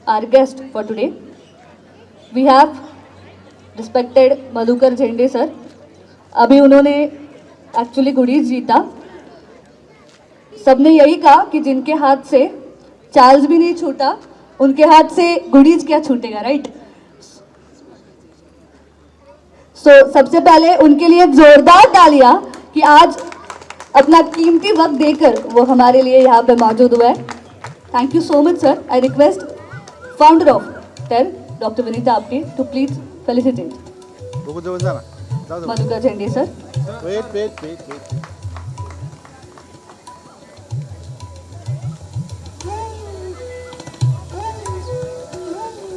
Speaker 1: our guest for today. We have respected Madhukar Jhende sir. अभी उन्होंने एक्चुअली गुडीज जीता. सबने यही कहा कि जिनके हाथ से चार्ल्स भी नहीं छूटा उनके हाथ से गुडीज क्या छूटेगा, राइट? सो सबसे पहले उनके लिए जोरदार तालियां कि आज अपना कीमती वक्त देकर वो हमारे लिए यहाँ पे मौजूद हुआ है. Thank you so much sir. I request founder of tell doctor Vinita Apte to please felicitate Madhukar Jhende sir.
Speaker 3: Wait.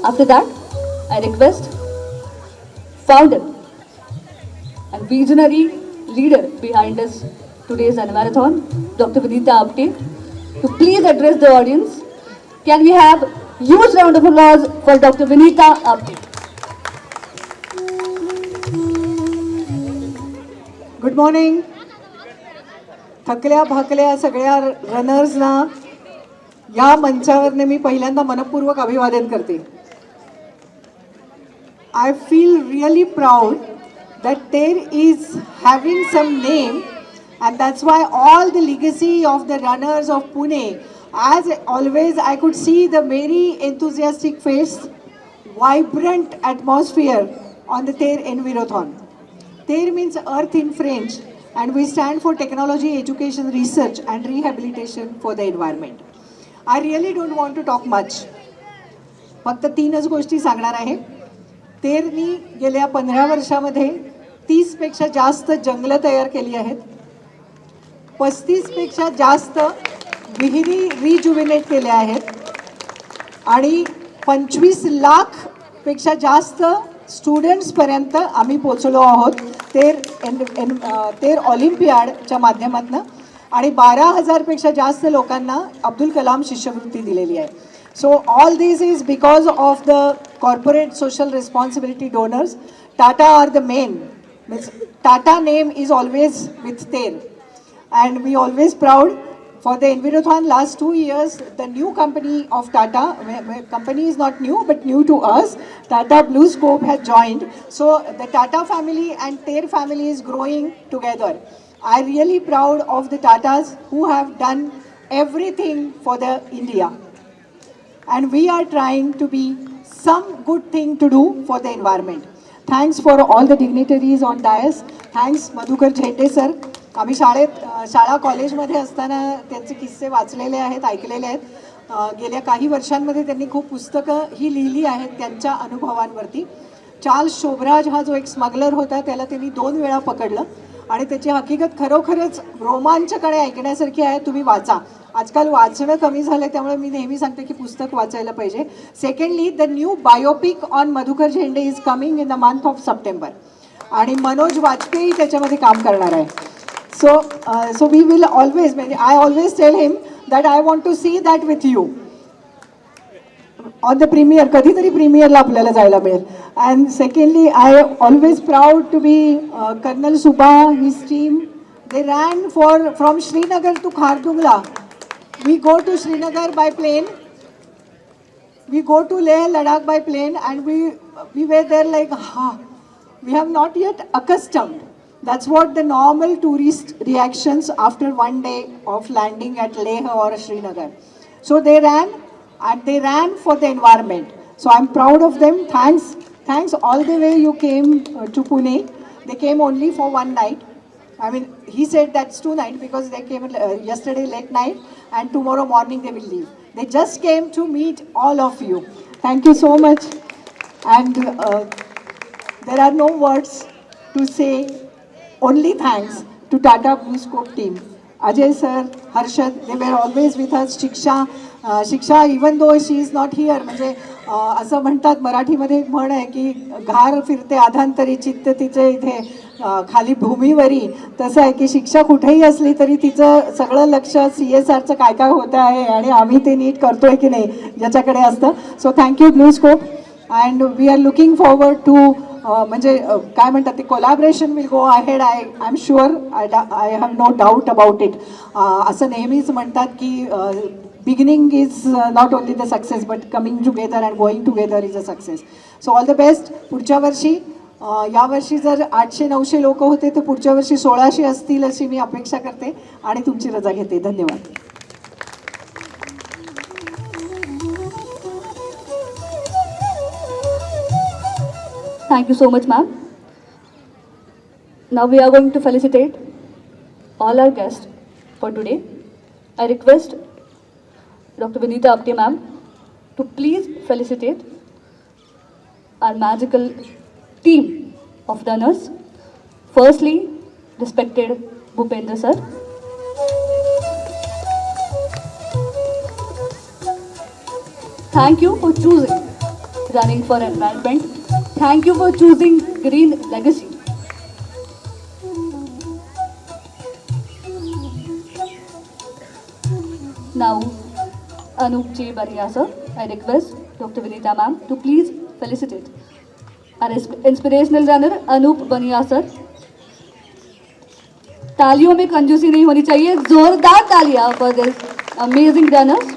Speaker 1: After that, I request founder and visionary leader behind us today's Envirothon, Dr. Vinita Apte, to please address the audience. Can we have huge round of applause for Dr. Vinita Apte?
Speaker 5: Good morning. थकल्या भाकल्या सगळ्या रनर्सना या मंचावरने मी पहिल्यांदा मनपूर्वक अभिवादन करते. I feel really proud that there is having some name, and that's why all the legacy of the runners of Pune, as always I could see the very enthusiastic face, vibrant atmosphere on the TER Envirothon. TER means earth in French, and we stand for technology, education, research and rehabilitation for the environment. I really don't want to talk much. फक्त 3च गोष्टी सांगणार आहे. TERनी गेल्या 15 वर्षामध्ये 30 पेक्षा जास्त जंगलं तयार केली आहेत. 35 पेक्षा जास्त विहिरी रिजुविनेट केल्या आहेत आणि 25 लाख पेक्षा जास्त स्टुडंट्स पर्यंत आम्ही पोहोचलो आहोत TER ऑलिम्पियाडच्या माध्यमातून आणि 12,000 पेक्षा जास्त लोकांना अब्दुल कलाम शिष्यवृत्ती दिलेली आहे. So all this is because of the corporate social responsibility donors. Tata are the main means Tata name is always with TER. And we always proud for the Envirothon last 2 years, the new company of Tata, company is not new but new to us, Tata BlueScope has joined. So the Tata family and TER family is growing together. I'm really proud of the Tatas who have done everything for the India. And we are trying to be some good thing to do for the environment. Thanks for all the dignitaries on dais. Thanks Madhukar Jhende sir. आम्ही शाळा कॉलेजमध्ये असताना त्यांचे किस्से वाचलेले आहेत, ऐकलेले आहेत. गेल्या काही वर्षांमध्ये त्यांनी खूप पुस्तकं ही लिहिली आहेत त्यांच्या अनुभवांवरती. चार्ल्स शोभराज हा जो एक स्मगलर होता त्याला त्यांनी 2 वेळा पकडलं आणि त्याची हकीकत खरोखरच रोमांचकडे ऐकण्यासारखी आहे. तुम्ही वाचा. आजकाल वाचणं कमी झालं त्यामुळे मी नेहमी सांगते की पुस्तक वाचायला पाहिजे. Secondly the new biopic on Madhukar Zende is coming in the month of September आणि मनोज वाजपेयी त्याच्यामध्ये काम करणार आहे. So we will always, I always tell him that I want to see that with you on the premiere. कधीतरी प्रीमियरला आपल्याला जायला मिळेल. And secondly, I always proud to be Colonel Subha, his team. They ran from Srinagar to Khardungla. We go to Srinagar by plane. We go to Leh Ladakh by plane, and we were there like, we have not yet accustomed. That's what the normal tourist reactions after one day of landing at Leh or Srinagar. So they ran, and they ran for the environment. So I'm proud of them. Thanks all the way you came to Pune. They came only for one night. I mean, he said that's 2 nights because they came yesterday late night and tomorrow morning they will leave. They just came to meet all of you. Thank you so much. And there are no words to say. Only thanks to Tata BlueScope team. Ajay sir, Harshad, they were always with us. Shiksha, even though she is not here, म्हणजे असं म्हणतात मराठीमध्ये एक म्हण आहे की घार फिरते आधांतरी चित्त तिचे इथे खाली भूमीवरी. तसं आहे की शिक्षा कुठेही असली तरी तिचं सगळं लक्ष CSRचं काय काय होतं आहे आणि आम्ही ते नीट करतोय की नाही ज्याच्याकडे असतं. So thank you BlueScope. And we are looking forward to म्हणजे काय म्हणतात ते collaboration will go ahead. I am sure. I have no doubt about it. असं नेहमीच म्हणतात की beginning is not only the success but coming together and going together is a success. So all the best. पुढच्या वर्षी यावर्षी जर 800-900 लोक होते तर पुढच्या वर्षी 1600 असतील अशी मी अपेक्षा करते आणि तुमची रजा घेते. धन्यवाद.
Speaker 1: Thank you so much, ma'am. Now we are going to felicitate all our guests for today. I request Dr. Vinita Apte ma'am to please felicitate our magical team of runners. Firstly, respected Bhupendra sir. Thank you for choosing running for environment. Thank you for choosing green legacy. Now, Anup J. Baniya sir, I request Dr. Vinita ma'am to please felicitate our inspirational runner Anup Baniya sir. तालियों में कंजूसी नहीं होनी चाहिए. जोरदार तालियां for this amazing runners.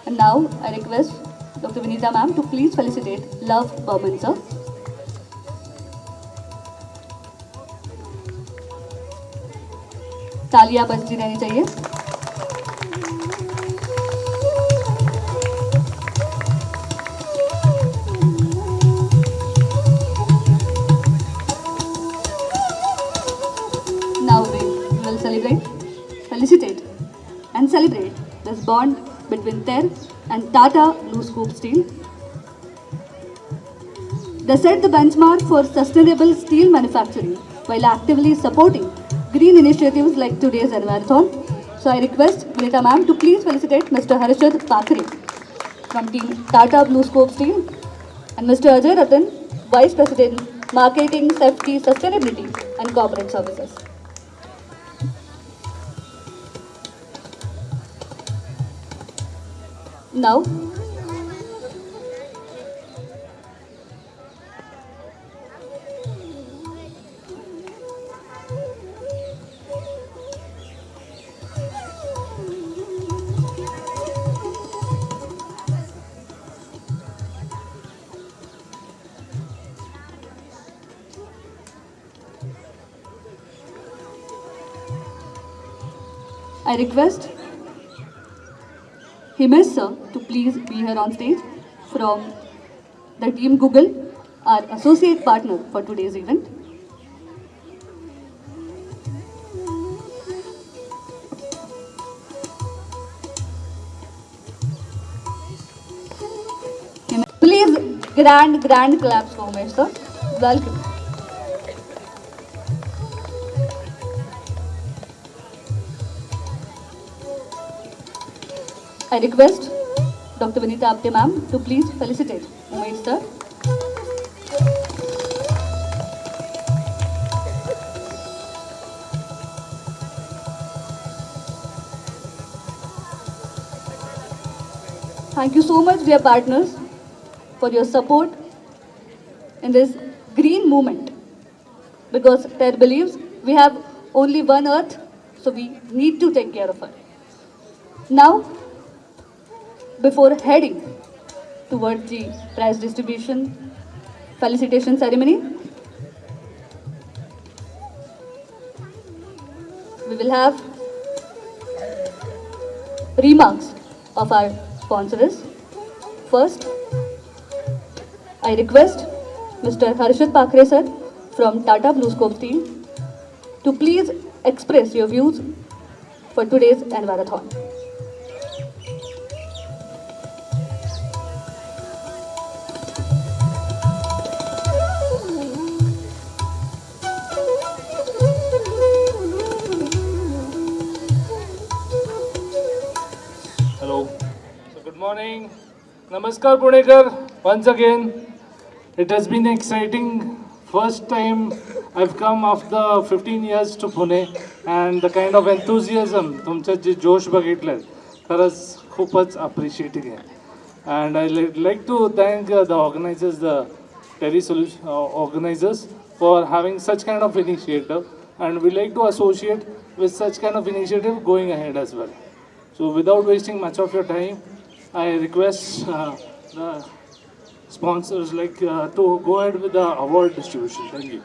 Speaker 1: And now I request Dr. Vinita ma'am to please felicitate Love Burman sir. तालियां बजती रहनी चाहिए. Now we will felicitate and celebrate this bond between TER and Tata BlueScope Steel. They set the benchmark for sustainable steel manufacturing while actively supporting green initiatives like today's Envirothon. So I request Vinita ma'am to please felicitate Mr. Harshad Pakhare from team Tata BlueScope Steel and Mr. Ajay Ratan, Vice President, Marketing, Safety, Sustainability and Corporate Services. Now, I request Himesh sir to please be here on stage from the team Google, our associate partner for today's event. Please, grand claps for Himesh sir. Welcome. I request Dr. Vinita Apte ma'am to please felicitate Umesh sir. Thank you so much, dear partners, for your support in this green movement. Because TER believes we have only one earth, so we need to take care of her. Now, before heading towards the prize distribution felicitation ceremony, we will have remarks of our sponsors. First, I request Mr. Harshit Pakhre sir from Tata BlueScope team to please express your views for today's Envirathon.
Speaker 16: Hello. So good morning. Namaskar Punekar. Once again, it has been exciting. First time I've come after 15 years to Pune, and the kind of enthusiasm, तुमच्यात जे जोश बघितलं, खरंच खूपच appreciating आहे. And I'd like to thank the organizers, the Terry Solution organizers, for having such kind of initiative, and we like to associate with such kind of initiative going ahead as well. So without wasting much of your time, I request the sponsors to go ahead with the award distribution. Thank you.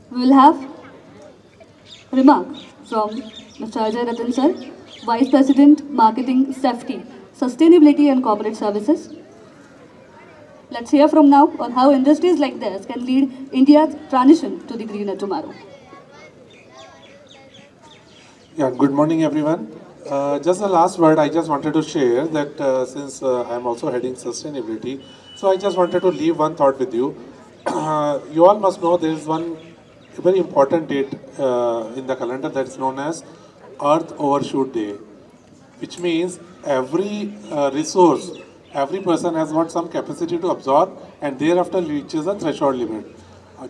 Speaker 1: We will have remark from Mr. Ajay Ratan sir, Vice President, Marketing, Safety, Sustainability and Corporate Services. Let's hear from now on how industries like this can lead India's transition to the greener tomorrow.
Speaker 17: Yeah, good morning everyone. Just the last word I just wanted to share that since I'm also heading sustainability, so I just wanted to leave one thought with you. You all must know there is one very important date in the calendar that is known as Earth Overshoot Day, which means every resource, every person has got some capacity to absorb and thereafter reaches a threshold limit.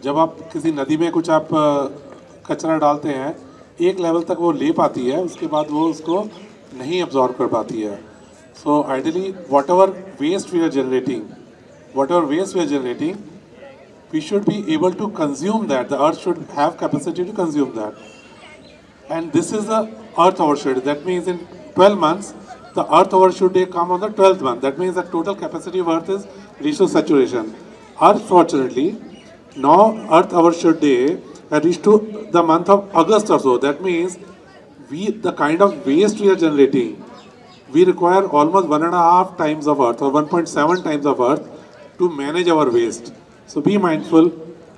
Speaker 17: जब आप किसी नदी में कुछ आप कचरा डालते हैं, एक लेवल तक वो ले पाती है, उसके बाद वो उसको नहीं absorb कर पाती है. So ideally, whatever waste we are generating, we should be able to consume that. The earth should have capacity to consume that. And this is the Earth Overshoot. That means in 12 months, the Earth Overshoot Day come on the 12th month. That means the total capacity of Earth is reached to saturation. Unfortunately, now Earth Overshoot Day has reached to the month of August or so. That means the kind of waste we are generating, we require almost 1.5 times of Earth or 1.7 times of Earth to manage our waste. So be mindful,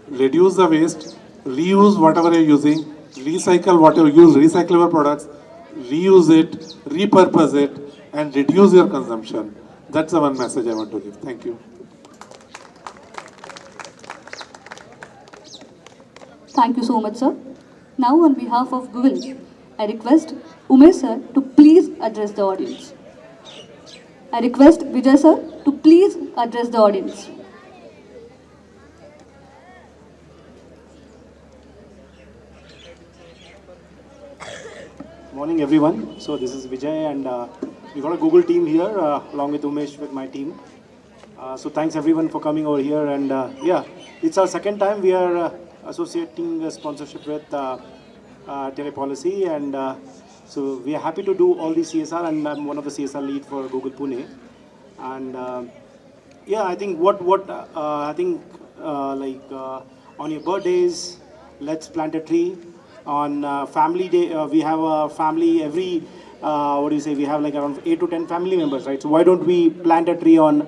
Speaker 17: reduce the waste, reuse whatever you're using, recycle whatever, use recyclable products, reuse it, repurpose it, and reduce your consumption. That's the one message I want to give. Thank you.
Speaker 1: Thank you so much, sir. Now, on behalf of Google, I request Umesh sir to please address the audience. I request Vijay sir to please address the audience.
Speaker 19: Morning everyone. So this is Vijay and we got a Google team here along with Umesh with my team. So thanks everyone for coming over here and yeah, it's our second time we are associating a sponsorship with Telepolicy and So we are happy to do all the CSR, and I'm one of the CSR lead for Google Pune. And yeah, I think on your birthdays, let's plant a tree. On family day, we have a family every, we have like around 8 to 10 family members, right? So why don't we plant a tree on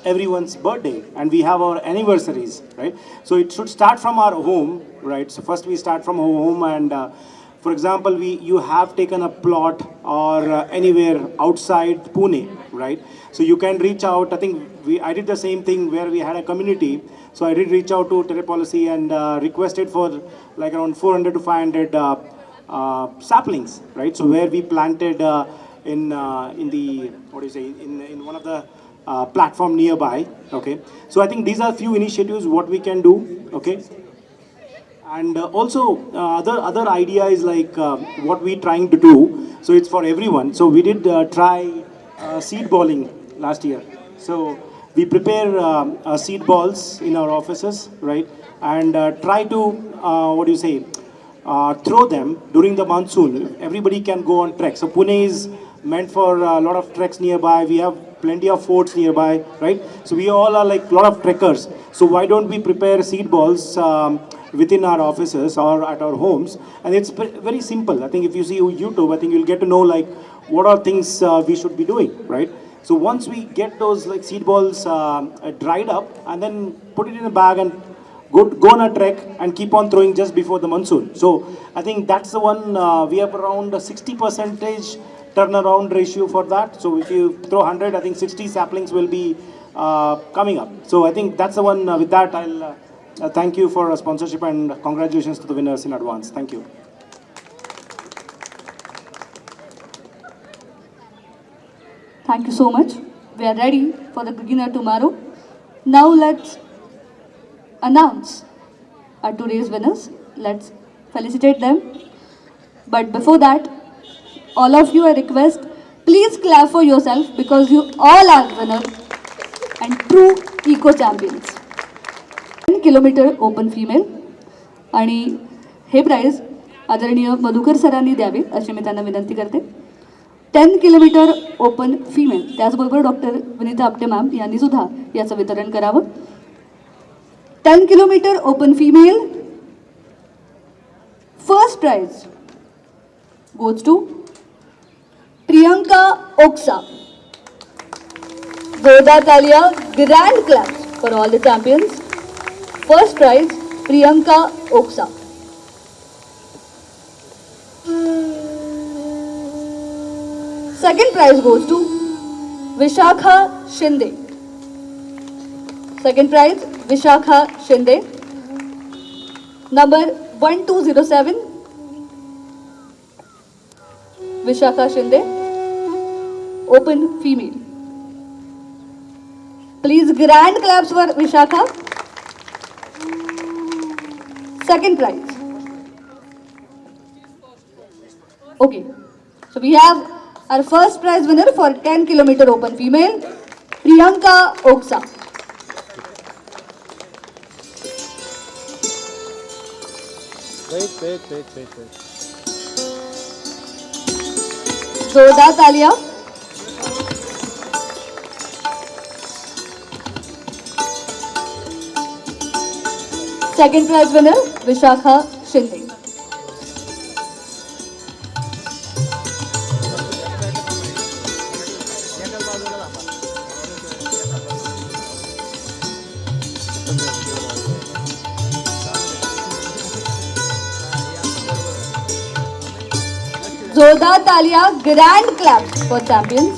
Speaker 19: everyone's birthday? And we have our anniversaries, right? So it should start from our home, right? So first we start from our home, and for example, you have taken a plot or anywhere outside Pune, right? So you can reach out. I think I did the same thing where we had a community. So I did reach out to Telepolicy and requested for like around 400 to 500 saplings, right? So where we planted in one of the platform nearby, okay? So I think these are few initiatives what we can do, okay? And also other idea is like what we trying to do. So it's for everyone. So we did try seed balling last year. So we prepare seed balls in our offices, right? And try to throw them during the monsoon. Everybody can go on trek. So Pune is meant for a lot of treks nearby. We have plenty of forts nearby, right? So we all are like a lot of trekkers. So why don't we prepare seed balls within our offices or at our homes? And it's very simple. I think if you see YouTube, I think you'll get to know like what are things we should be doing, right? So once we get those like seed balls dried up, and then put it in a bag and go on a trek and keep on throwing just before the monsoon. So I think that's the one. We have around a 60% turnaround ratio for that. So if you throw 100, I think 60 saplings will be coming up. So I think that's the one. With that, I'll thank you for sponsorship, and congratulations to the winners in advance. Thank you.
Speaker 1: Thank you so much. We are ready for the beginner tomorrow. Now let's announce our today's winners. Let's felicitate them. But before that, all of you, I request, please clap for yourself, because you all are winners and true eco champions. 10 kilometre open female, आणि हे prize आदरणीय मधुकर सरांनी द्यावे अशी मी त्यांना विनंती करते. 10 kilometre open female, त्याचबरोबर doctor Vinita Apte ma'am यांनी सुद्धा याचं वितरण करावं. 10 kilometre open female, first prize goes to Priyanka Oksa. Zoda Talia, grand claps for all the champions. First prize, Priyanka Oksa. Second prize goes to Vishakha Shinde. Second prize, Vishakha Shinde. Number 1207. Vishakha Shinde, open female. Please grand claps for Vishakha. Second prize. Okay, so we have our first prize winner for 10 kilometer open female, Priyanka Oksa.
Speaker 3: Wait.
Speaker 1: Zoda Talia. Second prize winner, Vishakha Shinde. Zoda Talia, grand claps for champions.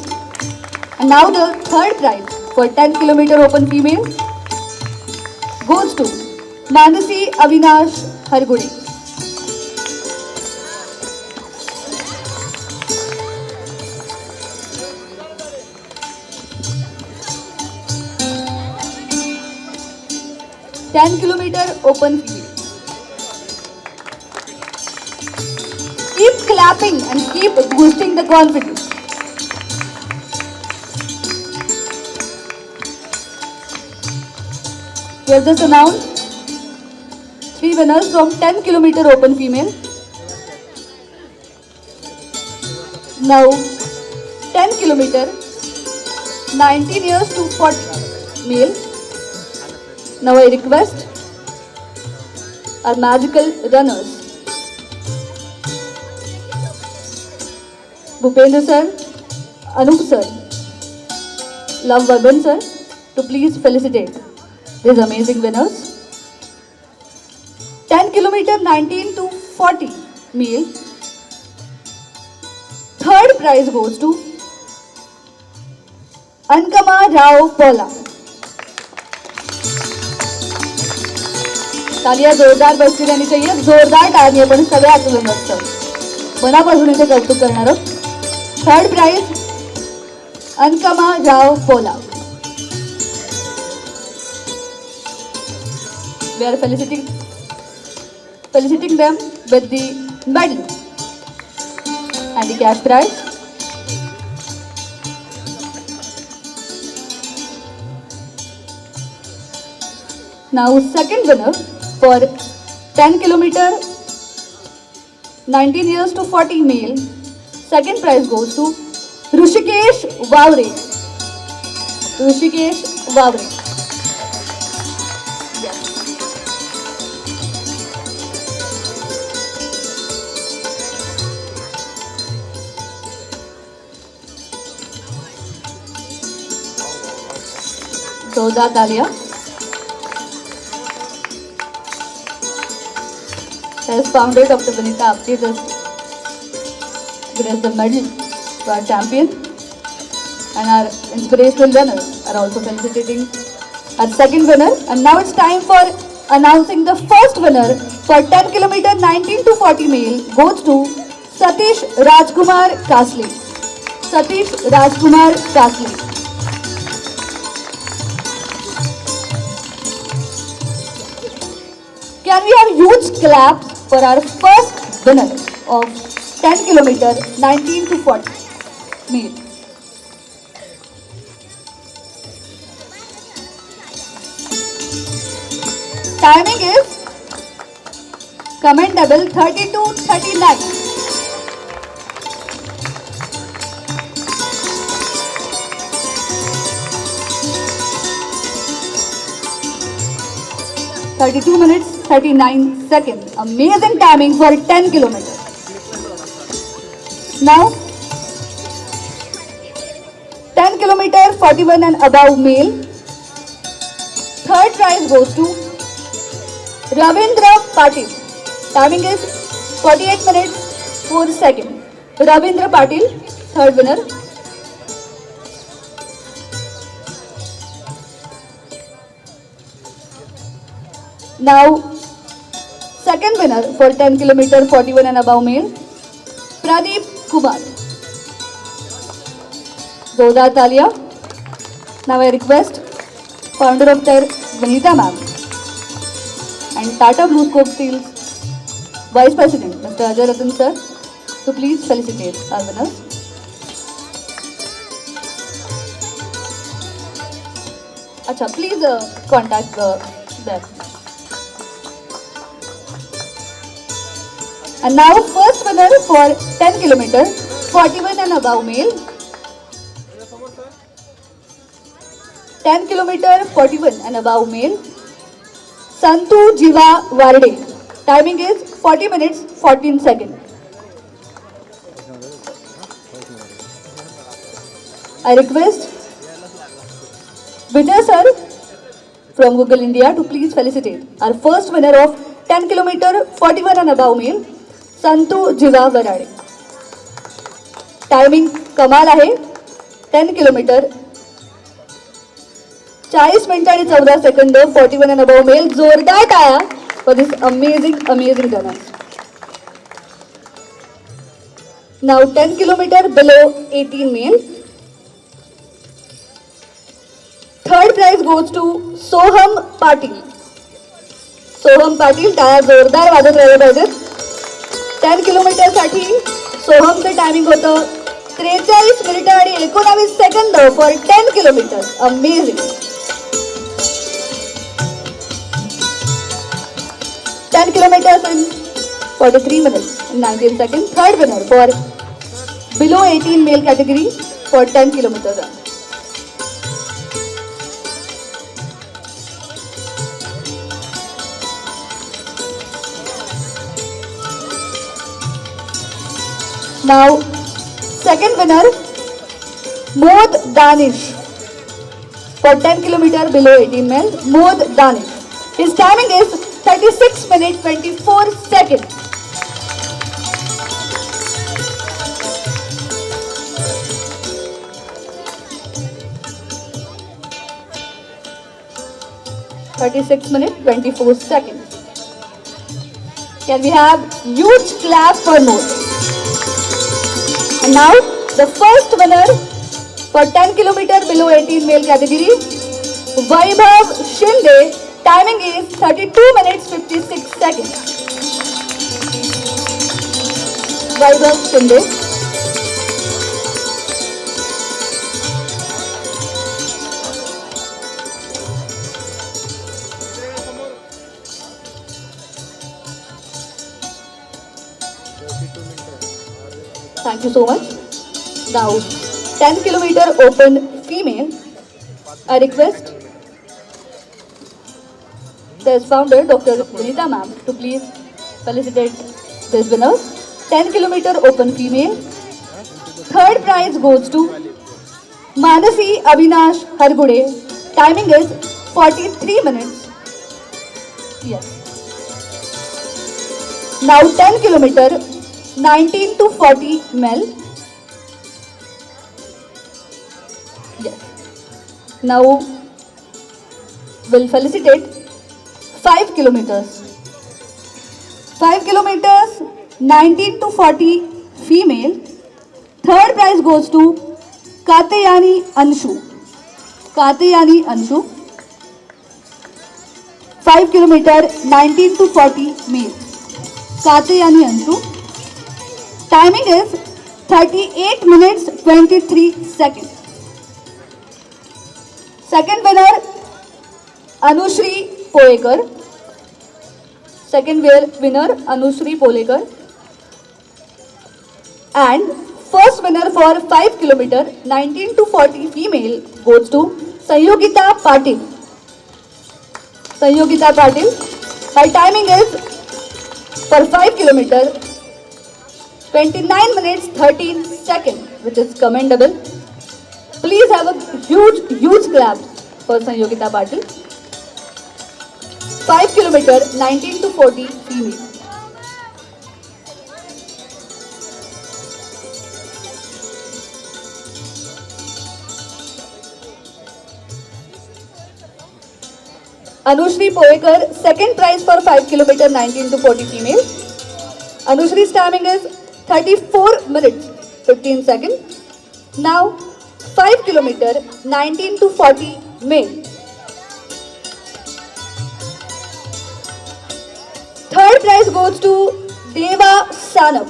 Speaker 1: And now the third prize for 10 kilometer open female goes to Manasi Avinash Hargudi. (10 kilometer open female). Keep clapping and keep boosting the confidence. We have just announced 3 winners from 10 kilometer open female. Now 10 kilometer, 19 years to 40 male. Now I request our magical runners, Bhupendra sir, Anup sir, Love Varman sir, to please felicitate these amazing winners. 10 kilometer, 19 to 40 male. Third prize goes to Ankama Rao Pola. तालियां जोरदार बसती रहनी चाहिए, जोरदार टाळ्या पण सगळ्या विनर्सचं मनापासून इथे कौतुक करणार आहोत. Third prize Ankama Rao Pola. We are felicitating them with the medal and the cash prize. Now second winner for 10 kilometer, 19 years to 40 male. Second prize goes to Rushikesh Vavre. Rushikesh Vavre. जोरदार तालियां. As founder Dr. Vanita Apte just graced the medal to our champion, and our inspirational runners are also felicitating our second winner. And now it's time for announcing the first winner for 10 kilometer 19 to 40 male goes to Satish Rajkumar Kasli. Satish Rajkumar Kasli. Can we have huge claps for our first winner of 10 kilometer 19 to 40 male. Timing is commendable 32:39. (32 minutes 39 seconds). Amazing timing for 10 kilometers. Now 10 kilometer 41 and above male. Third prize goes to Ravindra Patil. Timing is 48 minutes 4 seconds. Ravindra Patil, third winner. Now second winner for 10 kilometer 41 and above male, Pradeep Kumar. Zoda Talia. Now I request founder of their Vanita ma'am and Tata Blue Scope Steel's Vice President Mr. Ajay Ratan sir to please felicitate our winners. Acha, please contact them. And now first winner for 10 kilometer 41 and above male. 10 kilometer 41 and above male, Santu Jiva Varde. Timing is 40 minutes 14 seconds. I request Vijay sir from Google India to please felicitate our first winner of 10 kilometer 41 and above male, Santu Jiva Varade. Timing कमाल आहे 10 kilometre 40 मिनिटं आणि 14 second 41 and above male. जोरदार टाळ्या for this amazing runner. Now 10 kilometer below 18 male. Third prize goes to Soham Patil. सोहम पाटील, टाळ्या जोरदार वाजत राहिले पाहिजेत. 10 किलोमीटर साठी सोहमचं टायमिंग होतं 43 मिनिटं आणि 19 second for 10 kilometre. Amazing. 10 kilometers in 43 minutes and 19 seconds. Third winner for below 18 male category for 10 kilometer run. Now, second winner, Mohd Danish for 10 kilometer below 18 male. Mohd Danish. His timing is 36 minutes 24 seconds. Can we have huge clap for Mohd? And now the first winner for 10 kilometer below 18 male category, Vaibhav Shinde. Timing is 32 minutes 56 seconds. Vaibhav Shinde. Thank you so much. Now, 10 kilometer open female. I request the founder, Dr. Vinita ma'am, to please felicitate this winner. 10 kilometer open female. Third prize goes to Manasi Avinash Hargude. Timing is 43 minutes. Yes. Now 10 kilometer, 19 to 40 male. Yes. Now we'll felicitate 5 kilometers. 5 kilometers, 19 to 40 female. Third prize goes to Katayani Anshu. Katayani Anshu. 5 kilometer, 19 to 40 male. Katayani Anshu. Timing is 38 minutes 23 seconds. Second winner, Anushri Poekar. Second winner, Anushri Polekar. And first winner for 5 kilometer, 19 to 40 female goes to Sanyogita Patil. Sanyogita Patil. Her timing is for 5 kilometer, 29 minutes 13 seconds, which is commendable. Please have a huge clap for Sanyogita Patil. 5 kilometer, 19 to 40 female. Anushri Poekar, second prize for 5 kilometer, 19 to 40 female. Anushri's timing is 34 minutes 15 seconds. Now 5 kilometer, 19 to 40 male. Third prize goes to Deva Sanap.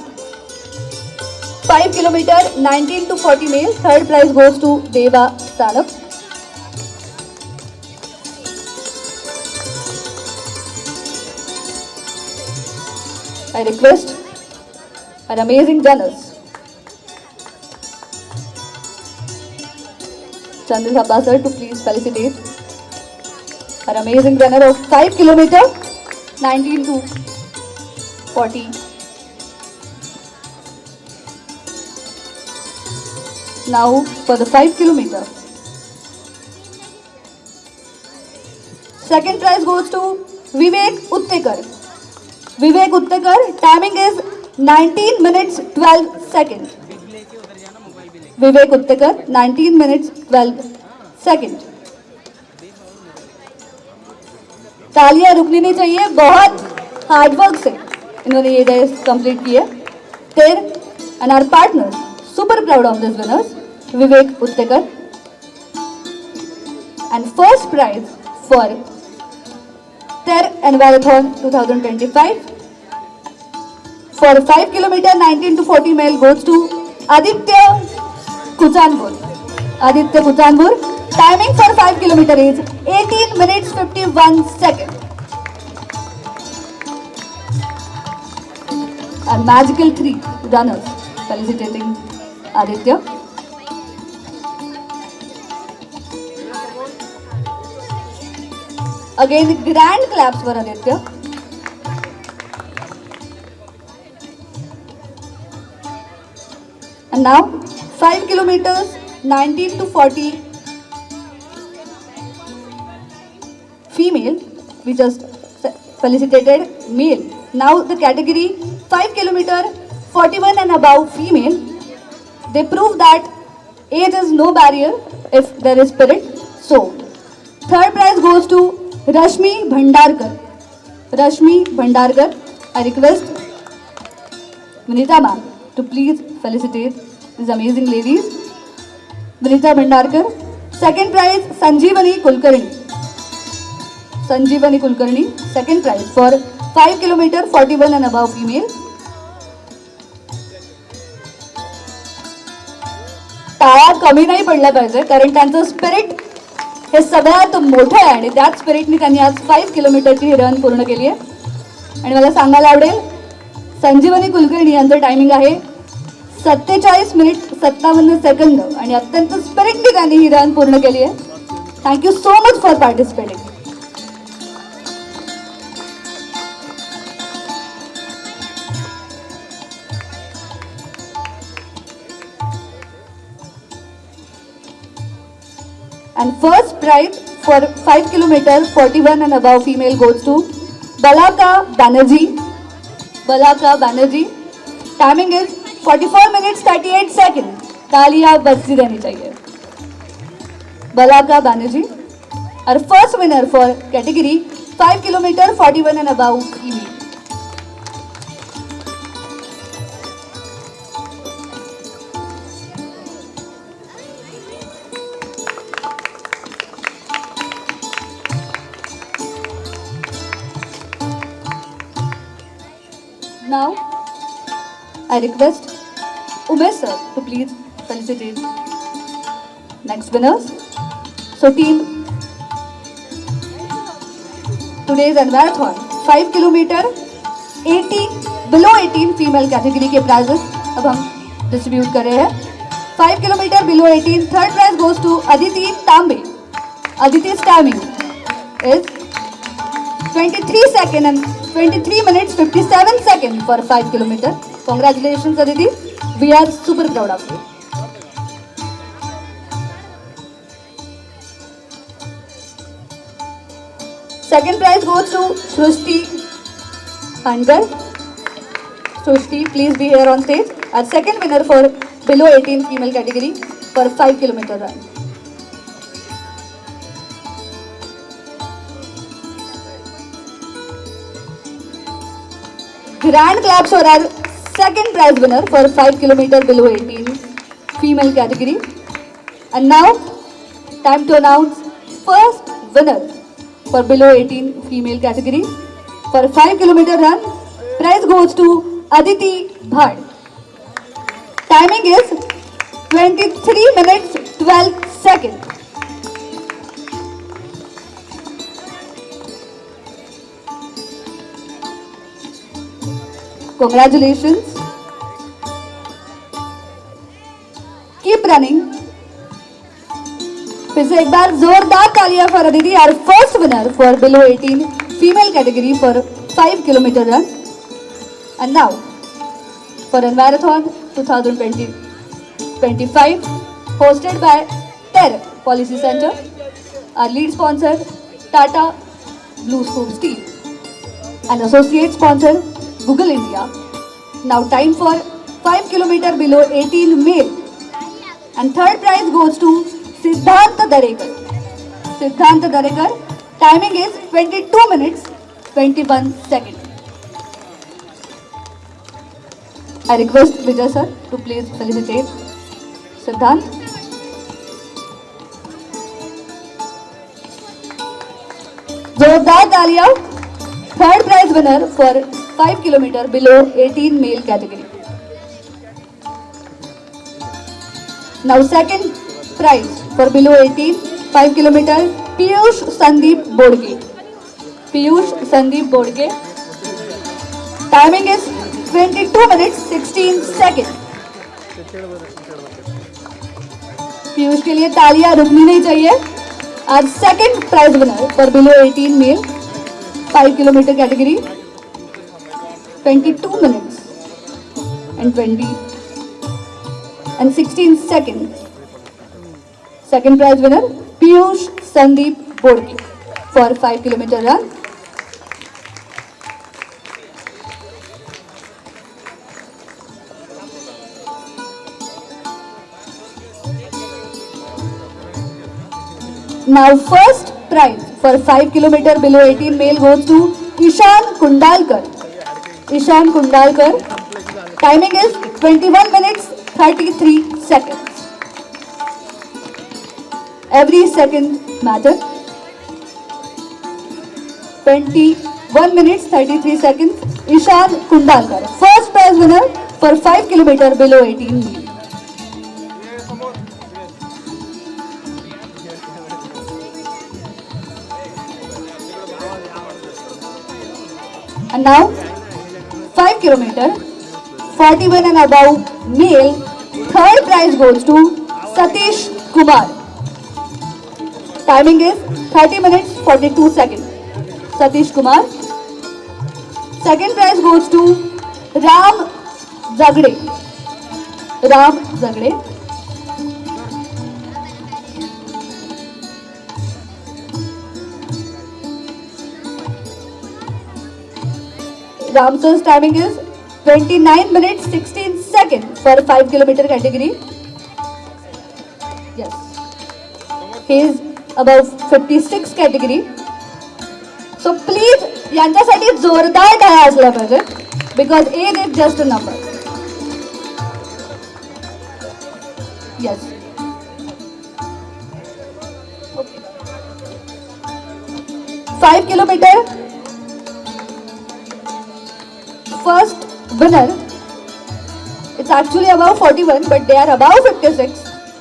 Speaker 1: 5 kilometer, 19 to 40 male. Third prize goes to Deva Sanap. I request our amazing runners, Chandra Sabha sir, to please felicitate our amazing runner of 5 kilometer, 19 to 40. Now for the 5 kilometer. Second prize goes to Vivek Uttekar. Vivek Uttekar, timing is 19 minutes 12 seconds. Vivek Uttekar, 19 minutes 12 seconds. तालियां रुकनी नहीं चाहिए, बहुत hard work से इन्होंने ये race complete की है. Ter and our partners, super proud of this winners, Vivek Uttekar. And first prize for Ter and Marathon 2025 for 5 kilometer, 19 to 40 male goes to Aditya Kuchanpur. Aditya Kuchanpur. Timing for 5 kilometer is 18 minutes 51 seconds. Our magical 3 runners felicitating Aditya. Again, grand claps for Aditya. And now, 5 kilometers, 19 to 40 female. We just felicitated male. Now the category 5 kilometer, 41 and above female. They prove that age is no barrier if there is spirit. So, third prize goes to Rashmi Bhandarkar. Rashmi Bhandarkar, I request Vinita ma'am to please felicitate these amazing ladies. Vinita Bhandarkar. Second prize, Sanjeevani Kulkarni. Sanjeevani Kulkarni, second prize for 5 kilometer, 41 and above female. टाळ्या कमी नाही पडल्या पाहिजे कारण त्यांचं spirit हे सगळ्यात मोठं आहे आणि त्याच स्पिरिटने त्यांनी आज 5 किलोमीटरची ही रन पूर्ण केली आहे. आणि मला सांगायला आवडेल संजीवनी कुलकर्णी यांचं टायमिंग आहे 47 मिनिट 57 सेकंद आणि अत्यंत स्पिरिटने त्यांनी ही रन पूर्ण केली आहे. Thank you so much for participating. And first prize for 5 kilometers, 41 and above female goes to Balaka Banerjee. Balaka Banerjee. Timing is 44 minutes 38 seconds. तालियां बजती रहनी चाहिए. Balaka Banerjee, our first winner for category 5 kilometers, 41 and above female. Now, I request Umesh sir to please felicitate next winners. So team, today's marathon 5 kilometer 18 below 18 female category के prizes अब हम distribute कर रहे हैं. 5 kilometer below 18 third prize goes to Aditi Tambe. Aditi's timing is 23 seconds and 23 minutes 57 seconds for 5 kilometers. Congratulations Aditi. We are super proud of you. Second prize goes to Srushti Hankar. Srushti, please be here on stage. Our second winner for below 18 female category for 5 kilometer run. Grand claps for our second prize winner for 5 kilometer below 18 female category. And now, time to announce first winner for below 18 female category for 5 kilometer run. Prize goes to Aditi Bhad. Timing is 23 minutes 12 seconds. Congratulations. Keep running. फिर से एक बार जोरदार तालियां for Aditi, our first winner for below 18 female category for 5 kilometer run. And now for a marathon 2025 hosted by TER Policy Center. Our lead sponsor Tata Blue Scope Steel and associate sponsor Google India. Now time for 5 kilometer below 18 male. And third prize goes to Siddhant Darekar. Siddhant Darekar. Timing is 22 minutes 21 seconds. I request Vijay sir to please felicitate Siddhant. जोरदार तालियां. Third prize winner for 5 kilometer below 18 male category. Now second prize for below 18 5 kilometer Piyush Sandeep Bodge. Piyush Sandeep Bodge. Timing is 22 minutes 16 seconds. Piyush के लिए तालियां रुकनी नहीं चाहिए. Our second prize winner for below 18 male 5 kilometer category 22 minutes and 16 seconds. Second prize winner Piyush Sandeep Bodki for 5 kilometer run. Now first prize for 5 kilometer below 18 male goes to Ishan Kundalkar. Ishan Kundalkar. Timing is 21 minutes 33 seconds. Every second matters. 21 minutes 33 seconds. Ishan Kundalkar. First prize winner for 5 kilometer below 18 male. And now 5 kilometer 41 and above male third prize goes to Satish Kumar. Timing is 30 minutes 42 seconds. Satish Kumar. Second prize goes to Ram Zagde. Ram Zagde. Ramsar's timing is 29 minutes 16 seconds for 5 kilometer category. Yes. He is above 56 category. So please, यांच्यासाठी जोरदार टाळ्या असल्या पाहिजे because age is just a number. Yes. Okay. 5 kilometer. First winner, it's actually above 41 but they are above 56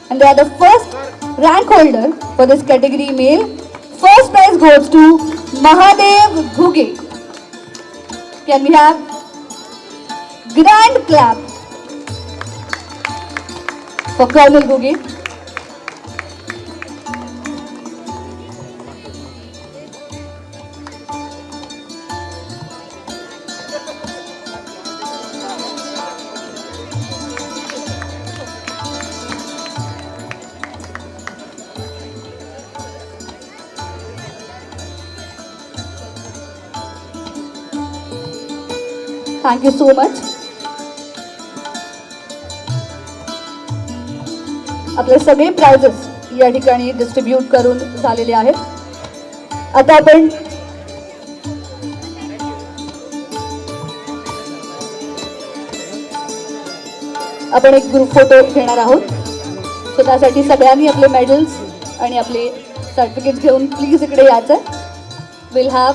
Speaker 1: and they are the first rank holder for this category male. First prize goes to Mahadev Ghuge. Can we have grand clap for Colonel Ghuge? Thank you so much. आपले सगळे prices या ठिकाणी distribute करून झालेले आहेत. आता आपण एक ग्रुप फोटो घेणार आहोत. सो त्यासाठी सगळ्यांनी आपले मेडल्स आणि आपले सर्टिफिकेट्स घेऊन प्लीज इकडे यायचं. Will have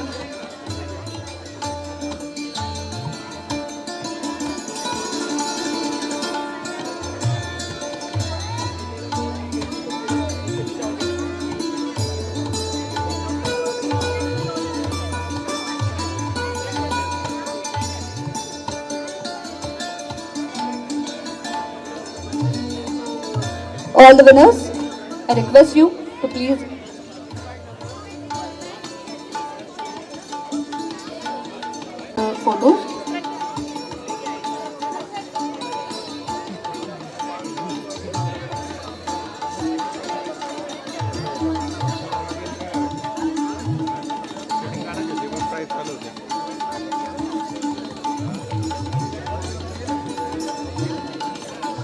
Speaker 1: all the winners. I request you to please photos.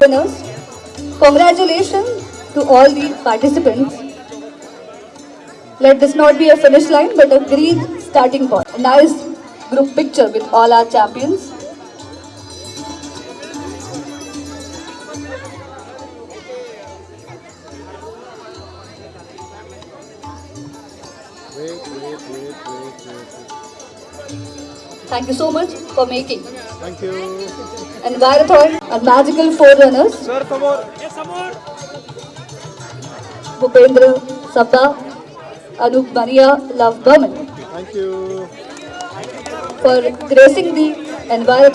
Speaker 1: Winners. Congratulations to all the participants. Let this not be a finish line but a green starting point. A nice group picture with all our champions. Thank you so much for making.
Speaker 3: Thank you.
Speaker 1: Envirothon, our magical forerunners.
Speaker 3: Sir, समोर.
Speaker 1: Bhupendra Sabda, Anup Mania, Love Burman.
Speaker 3: Thank you.
Speaker 1: For gracing the Envirothon.